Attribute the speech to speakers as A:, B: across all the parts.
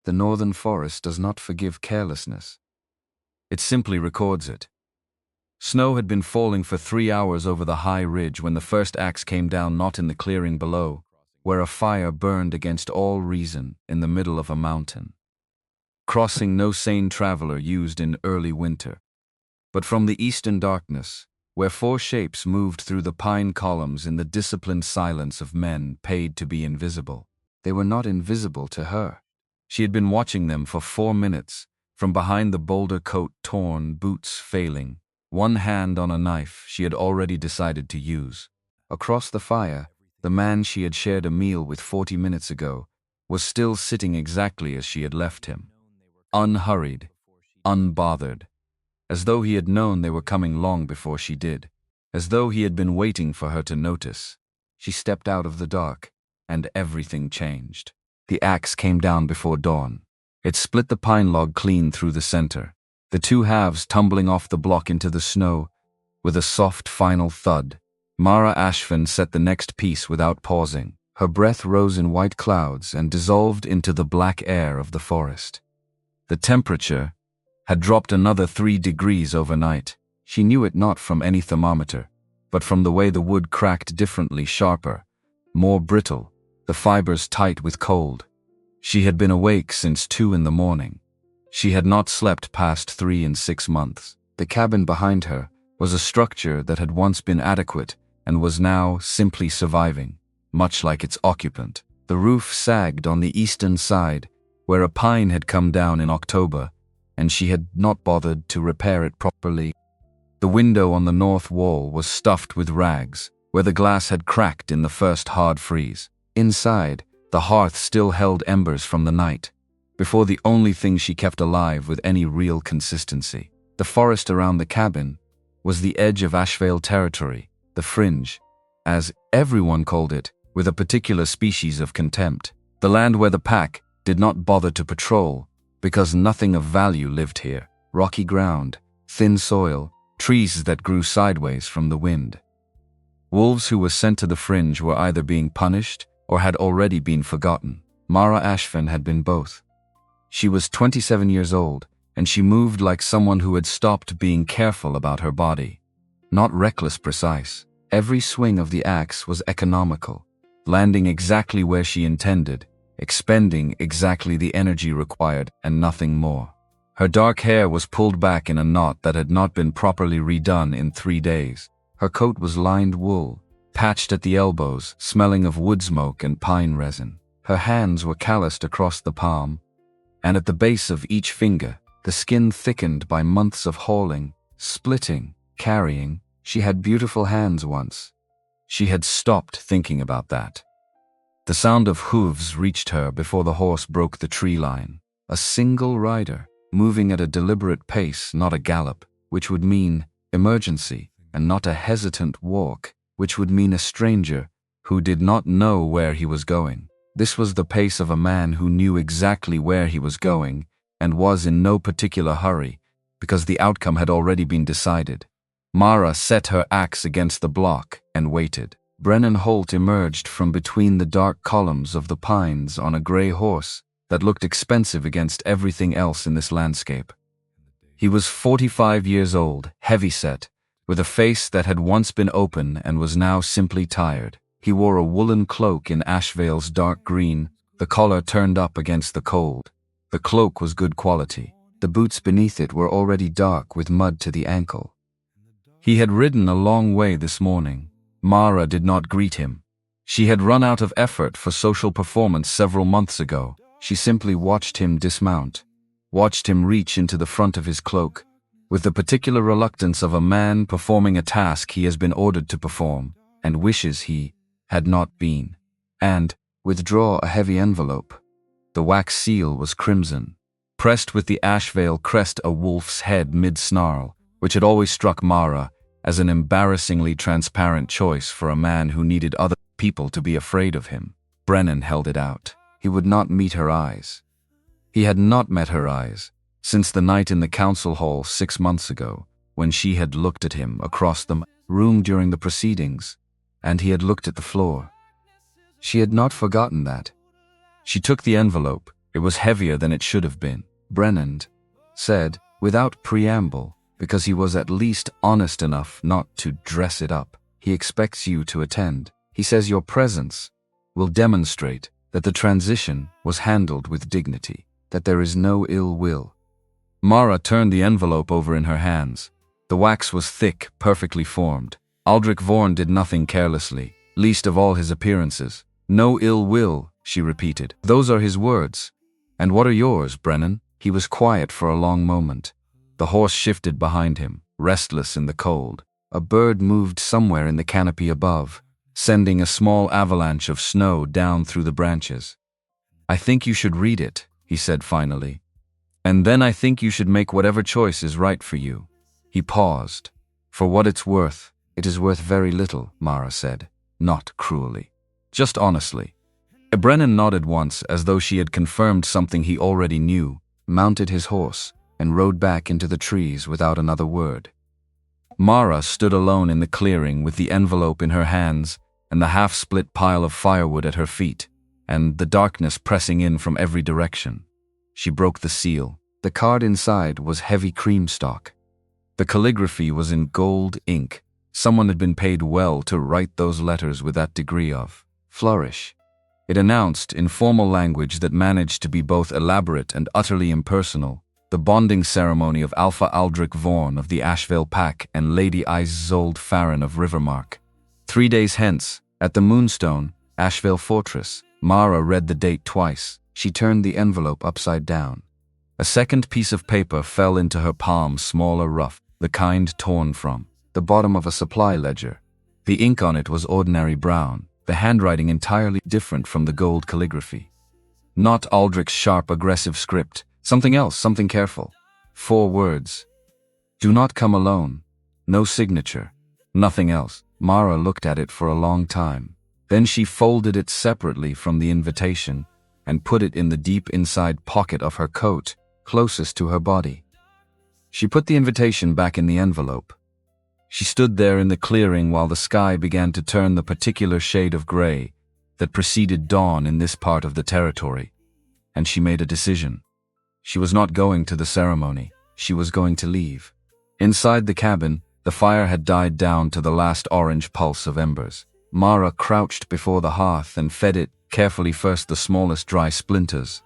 A: The northern forest does not forgive carelessness. It simply records it. Snow had been falling for 3 hours over the high ridge when the first axe came down, not in the clearing below, where a fire burned against all reason in the middle of a mountain. Crossing no sane traveler used in early winter, but from the eastern darkness, where 4 shapes moved through the pine columns in the disciplined silence of men paid to be invisible. They were not invisible to her. She had been watching them for 4 minutes, from behind the boulder coat torn, boots failing, one hand on a knife she had already decided to use. Across the fire, the man she had shared a meal with 40 minutes ago was still sitting exactly as she had left him. Unhurried, unbothered, as though he had known they were coming long before she did, as though he had been waiting for her to notice. She stepped out of the dark, and everything changed. The axe came down before dawn. It split the pine log clean through the center, the 2 halves tumbling off the block into the snow. With a soft final thud, Mara Ashfen set the next piece without pausing. Her breath rose in white clouds and dissolved into the black air of the forest. The temperature had dropped another 3 degrees overnight. She knew it not from any thermometer, but from the way the wood cracked differently, sharper, more brittle, the fibers tight with cold. She had been awake since 2 in the morning. She had not slept past 3 in 6 months. The cabin behind her was a structure that had once been adequate and was now simply surviving, much like its occupant. The roof sagged on the eastern side, where a pine had come down in October, and she had not bothered to repair it properly. The window on the north wall was stuffed with rags, where the glass had cracked in the first hard freeze. Inside, the hearth still held embers from the night, before the only thing she kept alive with any real consistency. The forest around the cabin was the edge of Ashveil territory, the fringe, as everyone called it, with a particular species of contempt. The land where the pack did not bother to patrol, because nothing of value lived here. Rocky ground, thin soil, trees that grew sideways from the wind. Wolves who were sent to the fringe were either being punished or had already been forgotten. Mara Ashfen had been both. She was 27 years old, and she moved like someone who had stopped being careful about her body. Not reckless precise. Every swing of the axe was economical, landing exactly where she intended, expending exactly the energy required and nothing more. Her dark hair was pulled back in a knot that had not been properly redone in 3 days. Her coat was lined wool, patched at the elbows, smelling of wood smoke and pine resin. Her hands were calloused across the palm, and at the base of each finger, the skin thickened by months of hauling, splitting, carrying. She had beautiful hands once. She had stopped thinking about that. The sound of hooves reached her before the horse broke the tree line. A single rider, moving at a deliberate pace, not a gallop, which would mean emergency, and not a hesitant walk, which would mean a stranger who did not know where he was going. This was the pace of a man who knew exactly where he was going and was in no particular hurry, because the outcome had already been decided. Mara set her axe against the block and waited. Brennan Holt emerged from between the dark columns of the pines on a gray horse that looked expensive against everything else in this landscape. He was 45 years old, heavy-set, with a face that had once been open and was now simply tired. He wore a woolen cloak in Ashveil's dark green, the collar turned up against the cold. The cloak was good quality. The boots beneath it were already dark with mud to the ankle. He had ridden a long way this morning. Mara did not greet him. She had run out of effort for social performance several months ago. She simply watched him dismount, watched him reach into the front of his cloak, with the particular reluctance of a man performing a task he has been ordered to perform, and wishes he had not been, and withdraw a heavy envelope. The wax seal was crimson, pressed with the Ashveil crest, a wolf's head mid-snarl, which had always struck Mara as an embarrassingly transparent choice for a man who needed other people to be afraid of him. Brennan held it out. He would not meet her eyes. He had not met her eyes since the night in the council hall 6 months ago, when she had looked at him across the room during the proceedings, and he had looked at the floor. She had not forgotten that. She took the envelope, It was heavier than it should have been. Brennan said, without preamble, because he was at least honest enough not to dress it up. He expects you to attend. He says your presence will demonstrate that the transition was handled with dignity, that there is no ill will. Mara turned the envelope over in her hands. The wax was thick, perfectly formed. Aldric Vorne did nothing carelessly, least of all his appearances. No ill will, she repeated. Those are his words. And what are yours, Brennan? He was quiet for a long moment. The horse shifted behind him, restless in the cold. A bird moved somewhere in the canopy above, sending a small avalanche of snow down through the branches. I think you should read it, he said finally. And then I think you should make whatever choice is right for you. He paused. For what it's worth, it is worth very little, Mara said, not cruelly. Just honestly. Brennan nodded once as though she had confirmed something he already knew, mounted his horse, and rode back into the trees without another word. Mara stood alone in the clearing with the envelope in her hands and the half-split pile of firewood at her feet, and the darkness pressing in from every direction. She broke the seal. The card inside was heavy creamstock. The calligraphy was in gold ink. Someone had been paid well to write those letters with that degree of flourish. It announced, in formal language that managed to be both elaborate and utterly impersonal, the bonding ceremony of Alpha Aldric Vorne of the Ashveil pack and Lady Exiled Farron of Rivermark. 3 days hence, at the Moonstone, Ashveil Fortress. Mara read the date twice. She turned the envelope upside down. A second piece of paper fell into her palm, smaller, rough, the kind torn from the bottom of a supply ledger. The ink on it was ordinary brown, the handwriting entirely different from the gold calligraphy. Not Aldric's sharp, aggressive script. Something else, something careful. 4 words. Do not come alone. No signature. Nothing else. Mara looked at it for a long time. Then she folded it separately from the invitation and put it in the deep inside pocket of her coat, closest to her body. She put the invitation back in the envelope. She stood there in the clearing while the sky began to turn the particular shade of gray that preceded dawn in this part of the territory, and she made a decision. She was not going to the ceremony. She was going to leave. Inside the cabin, the fire had died down to the last orange pulse of embers. Mara crouched before the hearth and fed it carefully, first the smallest dry splinters,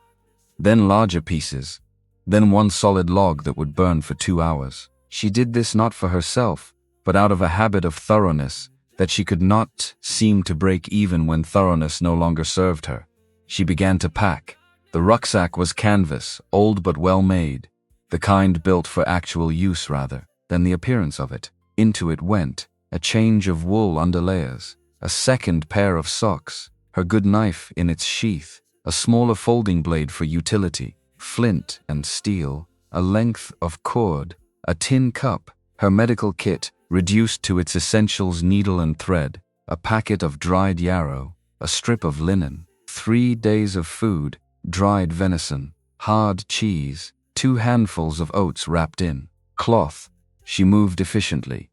A: then larger pieces, then one solid log that would burn for 2 hours. She did this not for herself, but out of a habit of thoroughness that she could not seem to break even when thoroughness no longer served her. She began to pack. The rucksack was canvas, old but well made, the kind built for actual use rather than the appearance of it. Into it went a change of wool underlayers, a second pair of socks, her good knife in its sheath, a smaller folding blade for utility, flint and steel, a length of cord, a tin cup, her medical kit, reduced to its essentials, needle and thread, a packet of dried yarrow, a strip of linen, 3 days of food, dried venison, hard cheese, 2 handfuls of oats wrapped in cloth. She moved efficiently.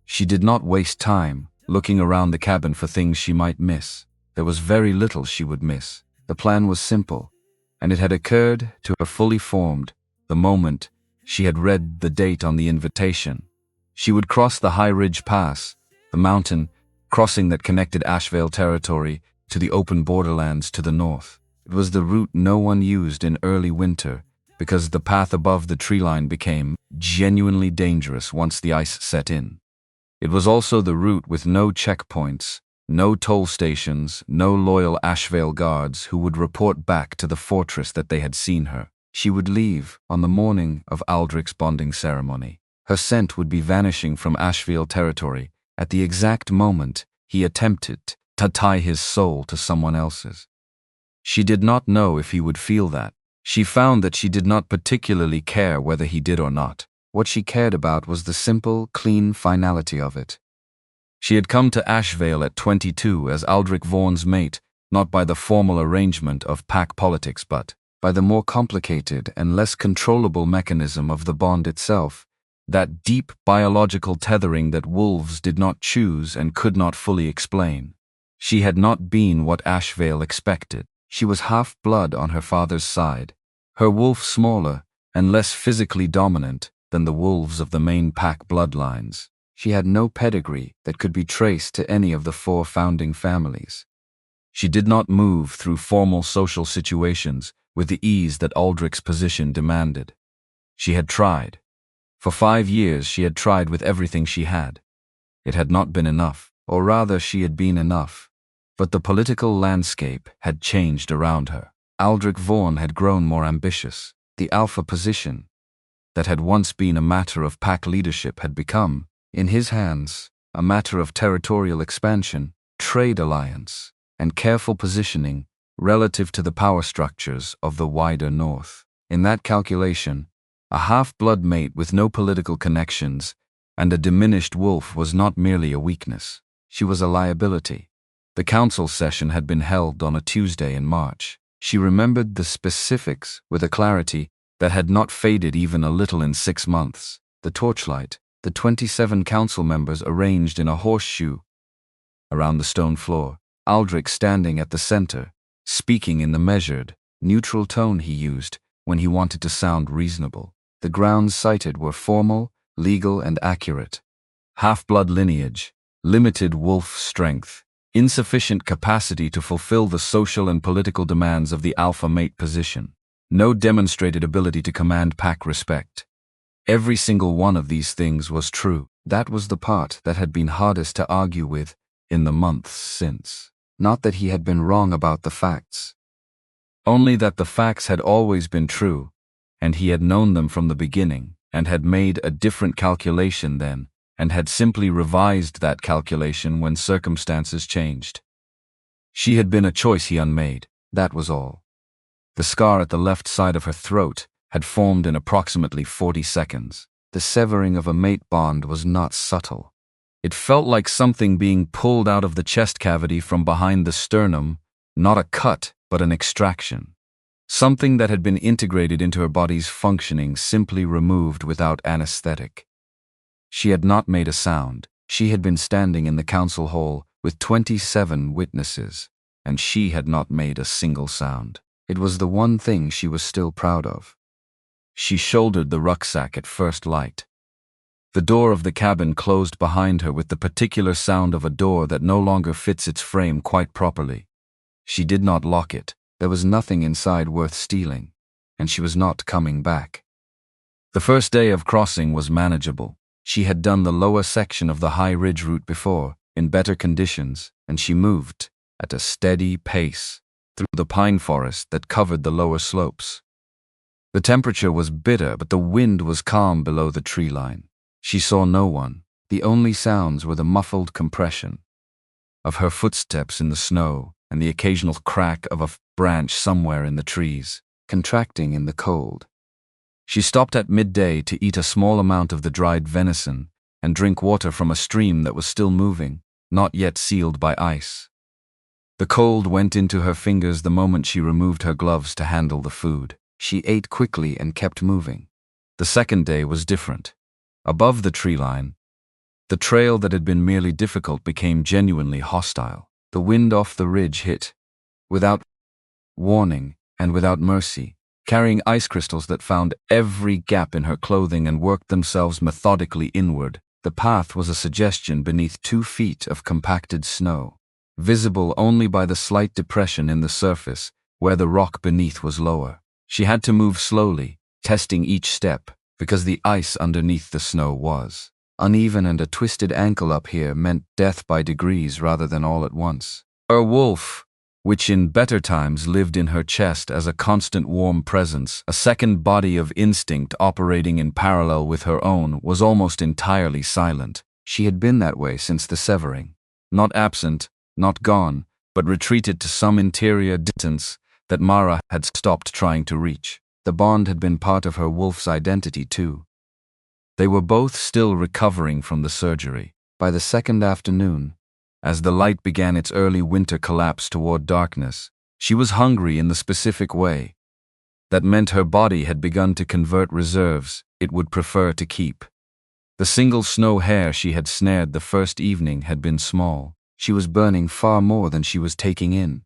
A: She did not waste time looking around the cabin for things she might miss. There was very little she would miss. The plan was simple, and it had occurred to her fully formed the moment she had read the date on the invitation. She would cross the High Ridge Pass, the mountain crossing that connected Ashveil territory to the open borderlands to the north. It was the route no one used in early winter because the path above the treeline became genuinely dangerous once the ice set in. It was also the route with no checkpoints, no toll stations, no loyal Ashveil guards who would report back to the fortress that they had seen her. She would leave on the morning of Aldric's bonding ceremony. Her scent would be vanishing from Ashveil territory at the exact moment he attempted to tie his soul to someone else's. She did not know if he would feel that. She found that she did not particularly care whether he did or not. What she cared about was the simple, clean finality of it. She had come to Ashveil at 22 as Aldric Vorne's mate, not by the formal arrangement of pack politics but by the more complicated and less controllable mechanism of the bond itself, that deep biological tethering that wolves did not choose and could not fully explain. She had not been what Ashveil expected. She was half-blood on her father's side, her wolf smaller and less physically dominant than the wolves of the main pack bloodlines. She had no pedigree that could be traced to any of the 4 founding families. She did not move through formal social situations with the ease that Aldric's position demanded. She had tried. For 5 years she had tried with everything she had. It had not been enough, or rather she had been enough. But the political landscape had changed around her. Aldric Vorne had grown more ambitious. The alpha position that had once been a matter of pack leadership had become, in his hands, a matter of territorial expansion, trade alliance, and careful positioning relative to the power structures of the wider North. In that calculation, a half-blood mate with no political connections and a diminished wolf was not merely a weakness. She was a liability. The council session had been held on a Tuesday in March. She remembered the specifics with a clarity that had not faded even a little in 6 months. The torchlight, the 27 council members arranged in a horseshoe around the stone floor, Aldric standing at the center, speaking in the measured, neutral tone he used when he wanted to sound reasonable. The grounds cited were formal, legal, and accurate. Half-blood lineage, limited wolf strength, insufficient capacity to fulfill the social and political demands of the alpha mate position, no demonstrated ability to command pack respect. Every single one of these things was true. That was the part that had been hardest to argue with in the months since. Not that he had been wrong about the facts. Only that the facts had always been true, and he had known them from the beginning, and had made a different calculation then, and had simply revised that calculation when circumstances changed. She had been a choice he unmade, that was all. The scar at the left side of her throat had formed in approximately 40 seconds. The severing of a mate bond was not subtle. It felt like something being pulled out of the chest cavity from behind the sternum, not a cut, but an extraction. Something that had been integrated into her body's functioning, simply removed without anesthetic. She had not made a sound. She had been standing in the council hall with 27 witnesses, and she had not made a single sound. It was the one thing she was still proud of. She shouldered the rucksack at first light. The door of the cabin closed behind her with the particular sound of a door that no longer fits its frame quite properly. She did not lock it. There was nothing inside worth stealing, and she was not coming back. The first day of crossing was manageable. She had done the lower section of the high ridge route before, in better conditions, and she moved, at a steady pace, through the pine forest that covered the lower slopes. The temperature was bitter, but the wind was calm below the tree line. She saw no one. The only sounds were the muffled compression of her footsteps in the snow and the occasional crack of a branch somewhere in the trees, contracting in the cold. She stopped at midday to eat a small amount of the dried venison and drink water from a stream that was still moving, not yet sealed by ice. The cold went into her fingers the moment she removed her gloves to handle the food. She ate quickly and kept moving. The second day was different. Above the tree line, the trail that had been merely difficult became genuinely hostile. The wind off the ridge hit, without warning and without mercy, carrying ice crystals that found every gap in her clothing and worked themselves methodically inward. The path was a suggestion beneath 2 feet of compacted snow, visible only by the slight depression in the surface where the rock beneath was lower. She had to move slowly, testing each step, because the ice underneath the snow was uneven, and a twisted ankle up here meant death by degrees rather than all at once. Her wolf, which in better times lived in her chest as a constant warm presence, a second body of instinct operating in parallel with her own, was almost entirely silent. She had been that way since the severing. Not absent, not gone, but retreated to some interior distance that Mara had stopped trying to reach. The bond had been part of her wolf's identity too. They were both still recovering from the surgery. By the second afternoon, as the light began its early winter collapse toward darkness, she was hungry in the specific way. That meant her body had begun to convert reserves it would prefer to keep. The single snow hare she had snared the first evening had been small. She was burning far more than she was taking in,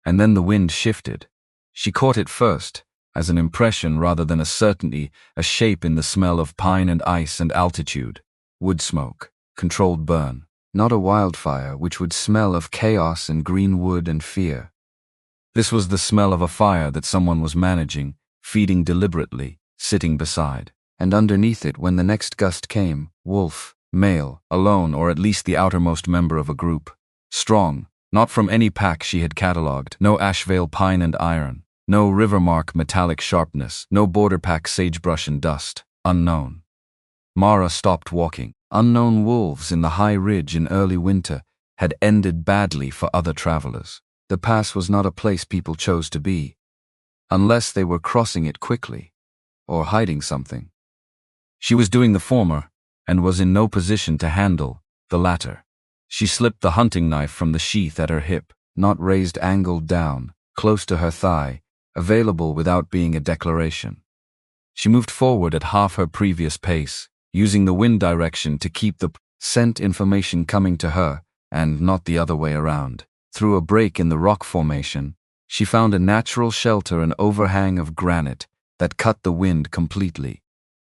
A: and then the wind shifted. She caught it first, as an impression rather than a certainty, a shape in the smell of pine and ice and altitude. Wood smoke, controlled burn, not a wildfire which would smell of chaos and green wood and fear. This was the smell of a fire that someone was managing, feeding deliberately, sitting beside. And underneath it, when the next gust came, wolf, male, alone, or at least the outermost member of a group. Strong, not from any pack she had catalogued, no Ashveil pine and iron, no rivermark metallic sharpness, no border pack sagebrush and dust, unknown. Mara stopped walking. Unknown wolves in the high ridge in early winter had ended badly for other travelers. The pass was not a place people chose to be, unless they were crossing it quickly, or hiding something. She was doing the former, and was in no position to handle the latter. She slipped the hunting knife from the sheath at her hip, not raised, angled down, close to her thigh, available without being a declaration. She moved forward at half her previous pace, using the wind direction to keep the scent information coming to her, and not the other way around. Through a break in the rock formation, she found a natural shelter, an overhang of granite that cut the wind completely.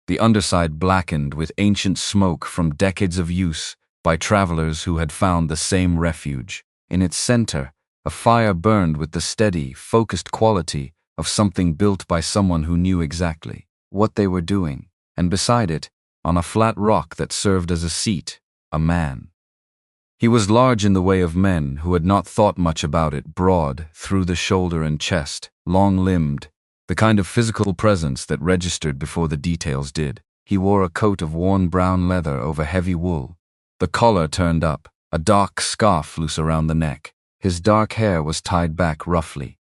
A: The underside blackened with ancient smoke from decades of use by travelers who had found the same refuge. In its center, a fire burned with the steady, focused quality of something built by someone who knew exactly what they were doing, and beside it, on a flat rock that served as a seat, a man. He was large in the way of men who had not thought much about it, broad through the shoulder and chest, long-limbed, the kind of physical presence that registered before the details did. He wore a coat of worn brown leather over heavy wool, the collar turned up, a dark scarf loose around the neck. His dark hair was tied back roughly.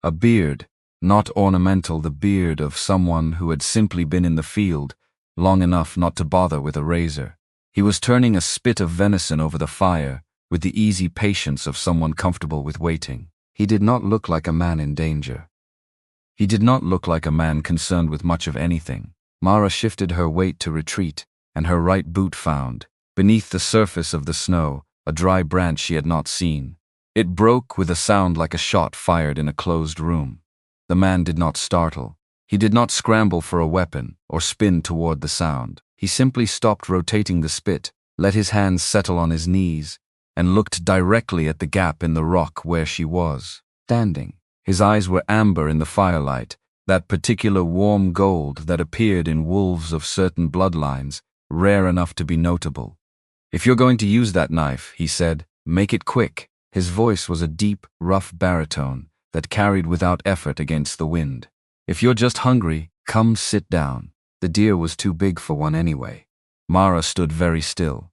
A: A beard, not ornamental, the beard of someone who had simply been in the field long enough not to bother with a razor. He was turning a spit of venison over the fire with the easy patience of someone comfortable with waiting. He did not look like a man in danger. He did not look like a man concerned with much of anything. Mara shifted her weight to retreat, and her right boot found, beneath the surface of the snow, a dry branch she had not seen. It broke with a sound like a shot fired in a closed room. The man did not startle. He did not scramble for a weapon or spin toward the sound. He simply stopped rotating the spit, let his hands settle on his knees, and looked directly at the gap in the rock where she was standing. His eyes were amber in the firelight, that particular warm gold that appeared in wolves of certain bloodlines, rare enough to be notable. "If you're going to use that knife," he said, "make it quick." His voice was a deep, rough baritone that carried without effort against the wind. "If you're just hungry, come sit down." The deer was too big for one anyway. Mara stood very still.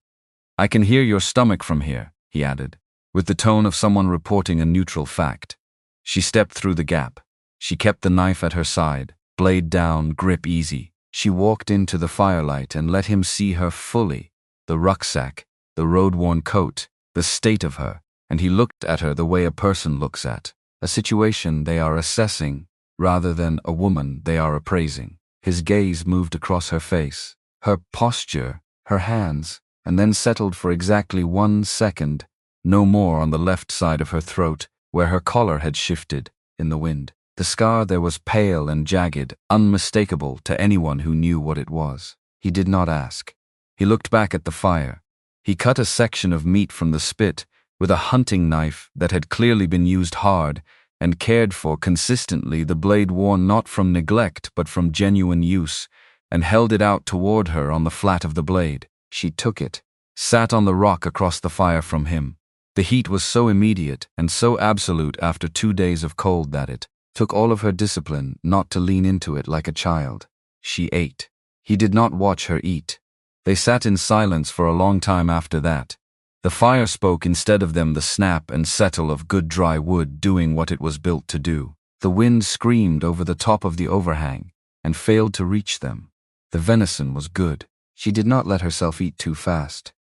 A: "I can hear your stomach from here," he added, with the tone of someone reporting a neutral fact. She stepped through the gap. She kept the knife at her side, blade down, grip easy. She walked into the firelight and let him see her fully, the rucksack, the road-worn coat, the state of her, and he looked at her the way a person looks at a situation they are assessing rather than a woman they are appraising. His gaze moved across her face, her posture, her hands, and then settled for exactly 1 second, no more, on the left side of her throat, where her collar had shifted in the wind. The scar there was pale and jagged, unmistakable to anyone who knew what it was. He did not ask. He looked back at the fire. He cut a section of meat from the spit with a hunting knife that had clearly been used hard and cared for consistently, the blade worn not from neglect but from genuine use, and held it out toward her on the flat of the blade. She took it, sat on the rock across the fire from him. The heat was so immediate and so absolute after 2 days of cold that it took all of her discipline not to lean into it like a child. She ate. He did not watch her eat. They sat in silence for a long time after that. The fire spoke instead of them, the snap and settle of good dry wood doing what it was built to do. The wind screamed over the top of the overhang and failed to reach them. The venison was good. She did not let herself eat too fast.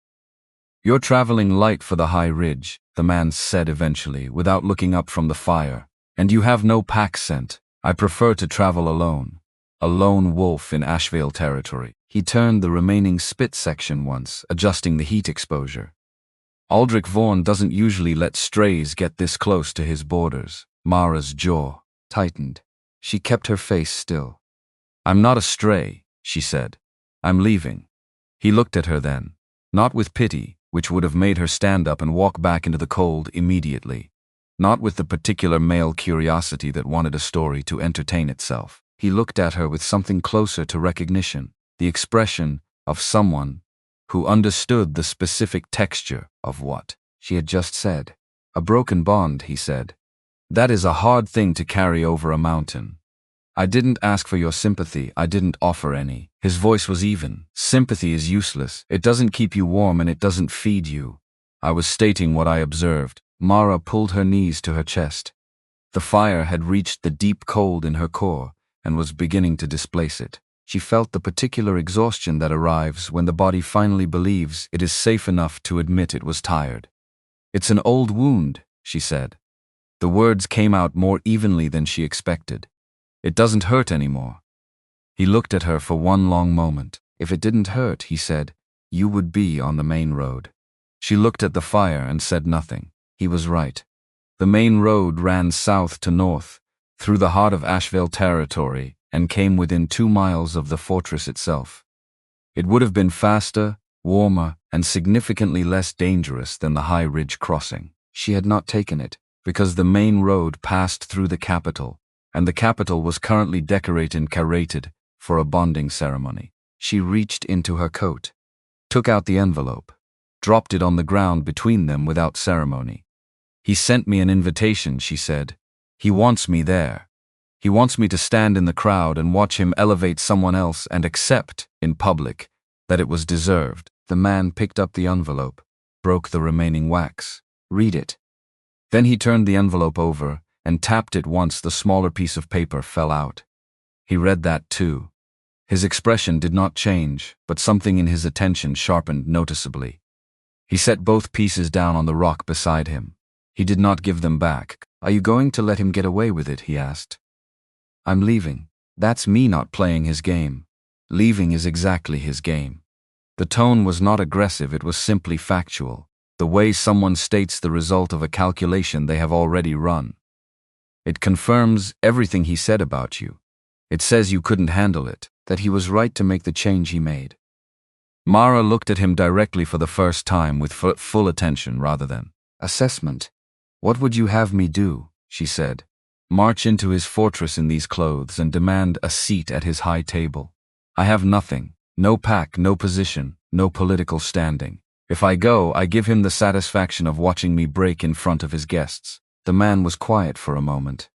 A: "You're traveling light for the high ridge," the man said eventually, without looking up from the fire. "And you have no pack scent. I prefer to travel alone. A lone wolf in Ashveil territory." He turned the remaining spit section once, adjusting the heat exposure. Aldric Vorne doesn't usually let strays get this close to his borders. Mara's jaw tightened. She kept her face still. I'm not a stray, she said. I'm leaving. He looked at her then, not with pity, which would have made her stand up and walk back into the cold immediately, not with the particular male curiosity that wanted a story to entertain itself. He looked at her with something closer to recognition, the expression of someone who understood the specific texture of what she had just said. A broken bond, he said. That is a hard thing to carry over a mountain. I didn't ask for your sympathy, I didn't offer any. His voice was even. Sympathy is useless. It doesn't keep you warm and it doesn't feed you. I was stating what I observed. Mara pulled her knees to her chest. The fire had reached the deep cold in her core and was beginning to displace it. She felt the particular exhaustion that arrives when the body finally believes it is safe enough to admit it was tired. It's an old wound, she said. The words came out more evenly than she expected. It doesn't hurt anymore. He looked at her for one long moment. If it didn't hurt, he said, you would be on the main road. She looked at the fire and said nothing. He was right. The main road ran south to north, through the heart of Ashveil territory, and came within 2 miles of the fortress itself. It would have been faster, warmer, and significantly less dangerous than the high ridge crossing. She had not taken it, because the main road passed through the capital, and the capital was currently decorated for a bonding ceremony. She reached into her coat, took out the envelope, dropped it on the ground between them without ceremony. He sent me an invitation, she said. He wants me there. He wants me to stand in the crowd and watch him elevate someone else and accept, in public, that it was deserved. The man picked up the envelope, broke the remaining wax. Read it. Then he turned the envelope over and tapped it once the smaller piece of paper fell out. He read that too. His expression did not change, but something in his attention sharpened noticeably. He set both pieces down on the rock beside him. He did not give them back. Are you going to let him get away with it? He asked. I'm leaving. That's me not playing his game. Leaving is exactly his game. The tone was not aggressive, it was simply factual. The way someone states the result of a calculation they have already run. It confirms everything he said about you. It says you couldn't handle it, that he was right to make the change he made. Mara looked at him directly for the first time with full attention rather than assessment. What would you have me do? She said. March into his fortress in these clothes and demand a seat at his high table. I have nothing, no pack, no position, no political standing. If I go, I give him the satisfaction of watching me break in front of his guests. The man was quiet for a moment.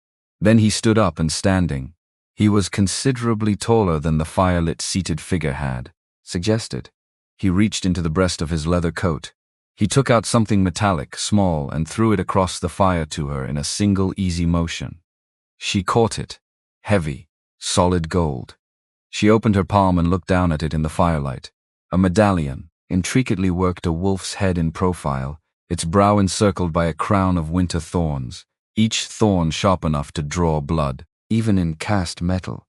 A: Then he stood up and standing. He was considerably taller than the firelit seated figure had suggested. He reached into the breast of his leather coat. He took out something metallic, small, and threw it across the fire to her in a single easy motion. She caught it. Heavy, solid gold. She opened her palm and looked down at it in the firelight. A medallion, intricately worked, a wolf's head in profile, its brow encircled by a crown of winter thorns, each thorn sharp enough to draw blood, even in cast metal.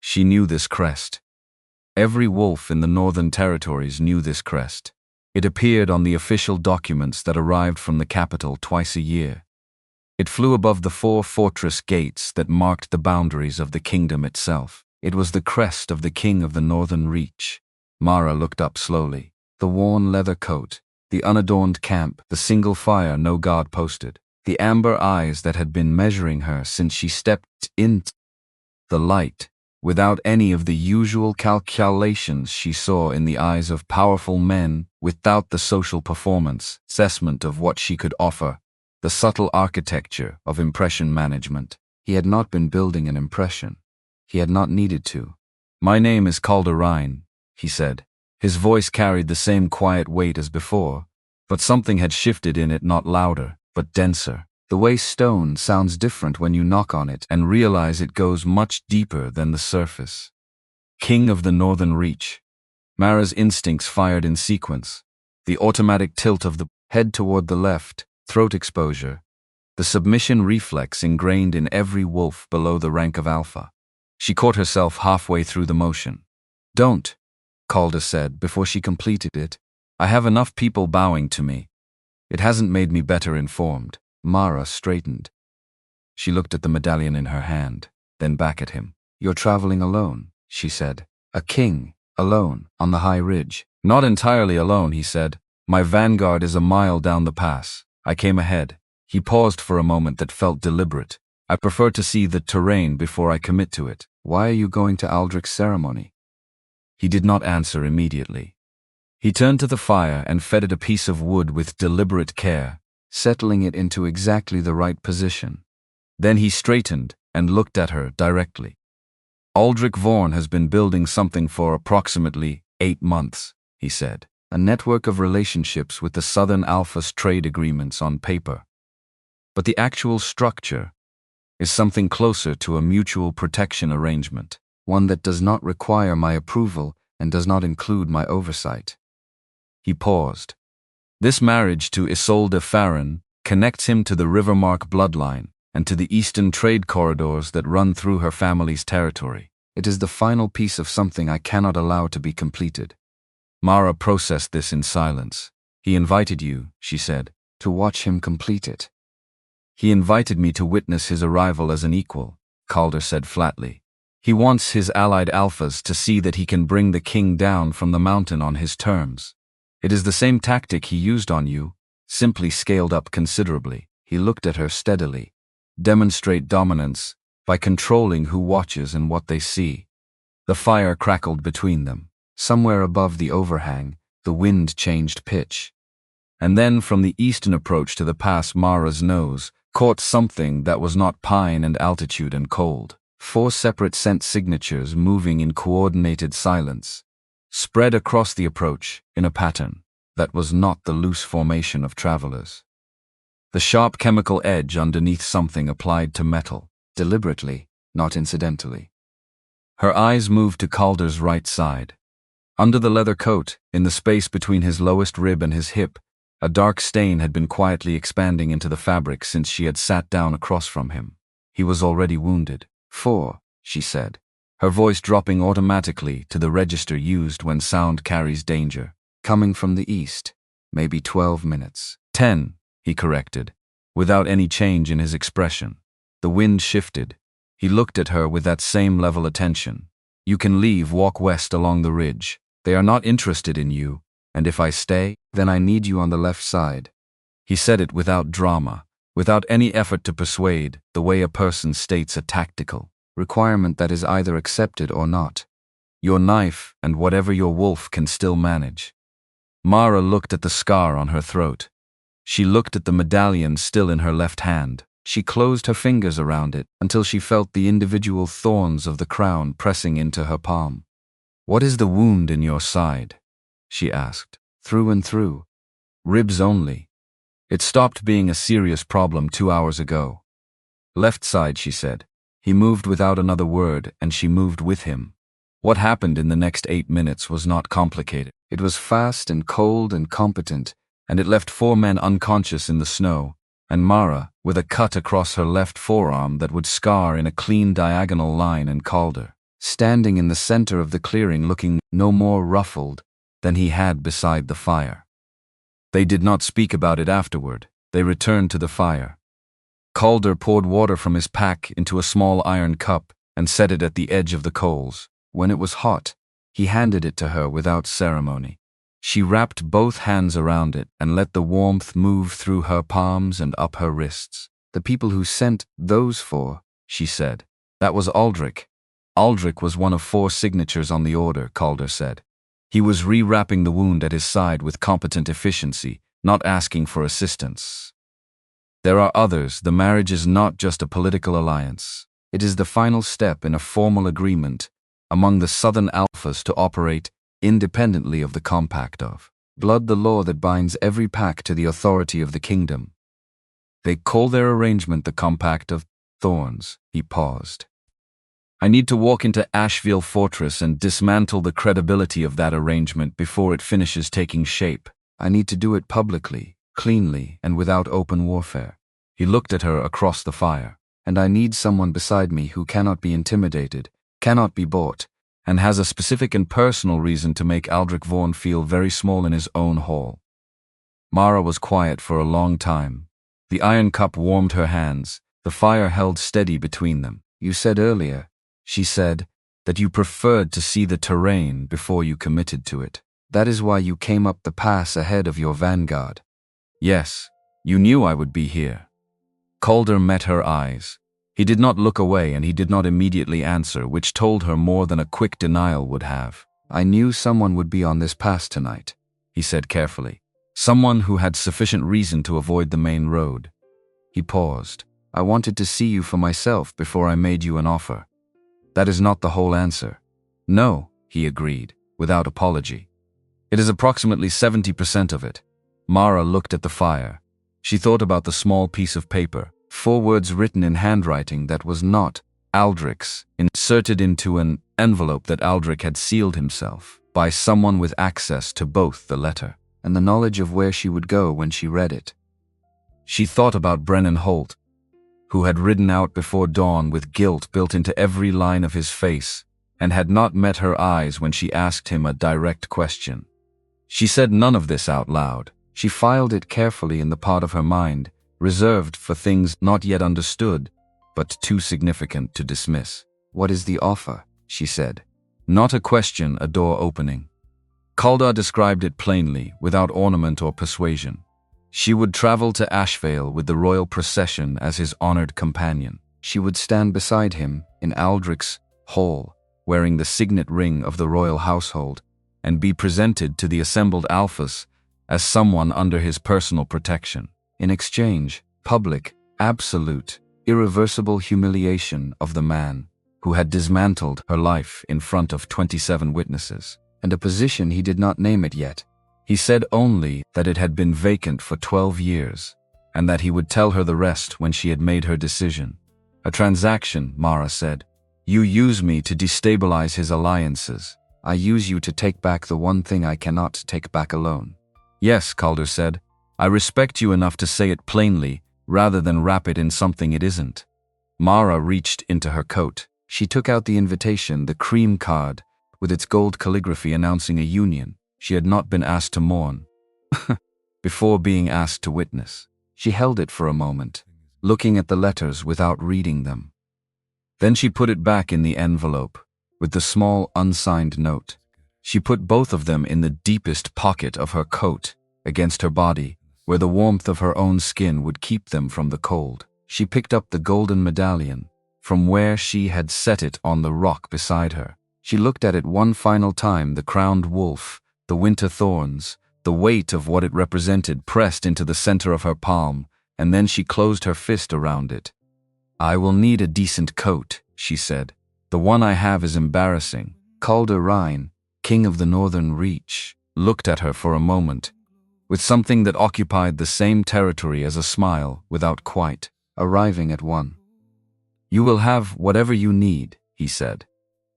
A: She knew this crest. Every wolf in the northern territories knew this crest. It appeared on the official documents that arrived from the capital twice a year. It flew above the 4 fortress gates that marked the boundaries of the kingdom itself. It was the crest of the king of the northern reach. Mara looked up slowly. The worn leather coat, the unadorned camp, the single fire no guard posted, the amber eyes that had been measuring her since she stepped into the light, without any of the usual calculations she saw in the eyes of powerful men, without the social performance, assessment of what she could offer, the subtle architecture of impression management. He had not been building an impression. He had not needed to. My name is Calderine, he said. His voice carried the same quiet weight as before, but something had shifted in it, not louder, but denser. The way stone sounds different when you knock on it and realize it goes much deeper than the surface. King of the Northern Reach. Mara's instincts fired in sequence. The automatic tilt of the head toward the left, throat exposure. The submission reflex ingrained in every wolf below the rank of Alpha. She caught herself halfway through the motion. Don't, Calder said before she completed it. I have enough people bowing to me. It hasn't made me better informed. Mara straightened. She looked at the medallion in her hand, then back at him. You're traveling alone, she said. A king, alone, on the high ridge. Not entirely alone, he said. My vanguard is a mile down the pass. I came ahead. He paused for a moment that felt deliberate. I prefer to see the terrain before I commit to it. Why are you going to Aldric's ceremony? He did not answer immediately. He turned to the fire and fed it a piece of wood with deliberate care, settling it into exactly the right position. Then he straightened and looked at her directly. Aldric Vorne has been building something for approximately 8 months, he said. A network of relationships with the Southern Alpha's trade agreements on paper. But the actual structure is something closer to a mutual protection arrangement, one that does not require my approval and does not include my oversight. He paused. This marriage to Isolde Farron connects him to the Rivermark bloodline and to the eastern trade corridors that run through her family's territory. It is the final piece of something I cannot allow to be completed. Mara processed this in silence. He invited you, she said, to watch him complete it. He invited me to witness his arrival as an equal, Calder said flatly. He wants his allied alphas to see that he can bring the king down from the mountain on his terms. It is the same tactic he used on you, simply scaled up considerably. He looked at her steadily. Demonstrate dominance by controlling who watches and what they see. The fire crackled between them. Somewhere above the overhang, the wind changed pitch. And then from the eastern approach to the pass, Mara's nose caught something that was not pine and altitude and cold. 4 separate scent signatures moving in coordinated silence, spread across the approach in a pattern that was not the loose formation of travelers. The sharp chemical edge underneath something applied to metal, deliberately, not incidentally. Her eyes moved to Calder's right side. Under the leather coat, in the space between his lowest rib and his hip, a dark stain had been quietly expanding into the fabric since she had sat down across from him. He was already wounded. 4, she said, her voice dropping automatically to the register used when sound carries danger. Coming from the east, maybe 12 minutes. 10, he corrected, without any change in his expression. The wind shifted. He looked at her with that same level attention. You can leave, walk west along the ridge. They are not interested in you, and if I stay, then I need you on the left side. He said it without drama, without any effort to persuade, the way a person states a tactical requirement that is either accepted or not. Your knife and whatever your wolf can still manage. Mara looked at the scar on her throat. She looked at the medallion still in her left hand. She closed her fingers around it until she felt the individual thorns of the crown pressing into her palm. What is the wound in your side? She asked. Through and through. Ribs only. It stopped being a serious problem 2 hours ago. Left side, she said. He moved without another word, and she moved with him. What happened in the next 8 minutes was not complicated. It was fast and cold and competent, and it left 4 men unconscious in the snow, and Mara with a cut across her left forearm that would scar in a clean diagonal line, and Calder standing in the center of the clearing looking no more ruffled than he had beside the fire. They did not speak about it afterward. They returned to the fire. Calder poured water from his pack into a small iron cup and set it at the edge of the coals. When it was hot, he handed it to her without ceremony. She wrapped both hands around it and let the warmth move through her palms and up her wrists. The people who sent those 4, she said. That was Aldric. Aldric was one of 4 signatures on the order, Calder said. He was rewrapping the wound at his side with competent efficiency, not asking for assistance. There are others. The marriage is not just a political alliance. It is the final step in a formal agreement among the Southern Alphas to operate independently of the compact of blood, the law that binds every pack to the authority of the kingdom. They call their arrangement the Compact of Thorns. He paused. I need to walk into Ashveil Fortress and dismantle the credibility of that arrangement before it finishes taking shape. I need to do it publicly, cleanly, and without open warfare. He looked at her across the fire. And I need someone beside me who cannot be intimidated, cannot be bought, and has a specific and personal reason to make Aldric Vorne feel very small in his own hall. Mara was quiet for a long time. The iron cup warmed her hands, the fire held steady between them. "You said earlier," she said, "that you preferred to see the terrain before you committed to it. That is why you came up the pass ahead of your vanguard." "Yes, you knew I would be here." Calder met her eyes. He did not look away and he did not immediately answer, which told her more than a quick denial would have. "I knew someone would be on this pass tonight," he said carefully. "Someone who had sufficient reason to avoid the main road." He paused. "I wanted to see you for myself before I made you an offer." "That is not the whole answer." "No," he agreed, without apology. "It is approximately 70% of it." Mara looked at the fire. She thought about the small piece of paper, 4 words written in handwriting that was not Aldric's, inserted into an envelope that Aldric had sealed himself, by someone with access to both the letter and the knowledge of where she would go when she read it. She thought about Brennan Holt, who had ridden out before dawn with guilt built into every line of his face, and had not met her eyes when she asked him a direct question. She said none of this out loud. She filed it carefully in the part of her mind, reserved for things not yet understood, but too significant to dismiss. "What is the offer?" she said. Not a question, a door opening. Calder described it plainly, without ornament or persuasion. She would travel to Ashveil with the royal procession as his honored companion. She would stand beside him in Aldric's hall, wearing the signet ring of the royal household, and be presented to the assembled Alphas as someone under his personal protection. In exchange, public, absolute, irreversible humiliation of the man who had dismantled her life in front of 27 witnesses, and a position he did not name it yet. He said only that it had been vacant for 12 years, and that he would tell her the rest when she had made her decision. "A transaction," Mara said. "You use me to destabilize his alliances. I use you to take back the one thing I cannot take back alone." "Yes," Calder said. "I respect you enough to say it plainly, rather than wrap it in something it isn't." Mara reached into her coat. She took out the invitation, the cream card, with its gold calligraphy announcing a union she had not been asked to mourn, before being asked to witness. She held it for a moment, looking at the letters without reading them. Then she put it back in the envelope, with the small unsigned note. She put both of them in the deepest pocket of her coat, against her body, where the warmth of her own skin would keep them from the cold. She picked up the golden medallion, from where she had set it on the rock beside her. She looked at it one final time, the crowned wolf, the winter thorns, the weight of what it represented pressed into the center of her palm, and then she closed her fist around it. "I will need a decent coat," she said. "The one I have is embarrassing." Calder Rhine, king of the northern reach, looked at her for a moment, with something that occupied the same territory as a smile, without quite arriving at one. "You will have whatever you need," he said.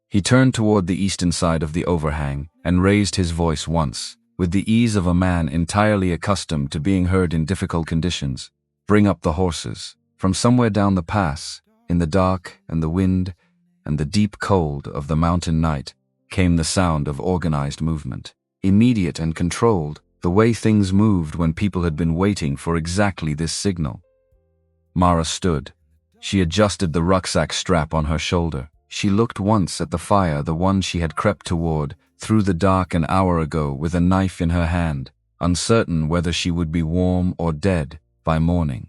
A: He turned toward the eastern side of the overhang and raised his voice once, with the ease of a man entirely accustomed to being heard in difficult conditions. "Bring up the horses." From somewhere down the pass, in the dark and the wind and the deep cold of the mountain night, came the sound of organized movement. Immediate and controlled, the way things moved when people had been waiting for exactly this signal. Mara stood. She adjusted the rucksack strap on her shoulder. She looked once at the fire, the one she had crept toward, through the dark an hour ago with a knife in her hand, uncertain whether she would be warm or dead by morning.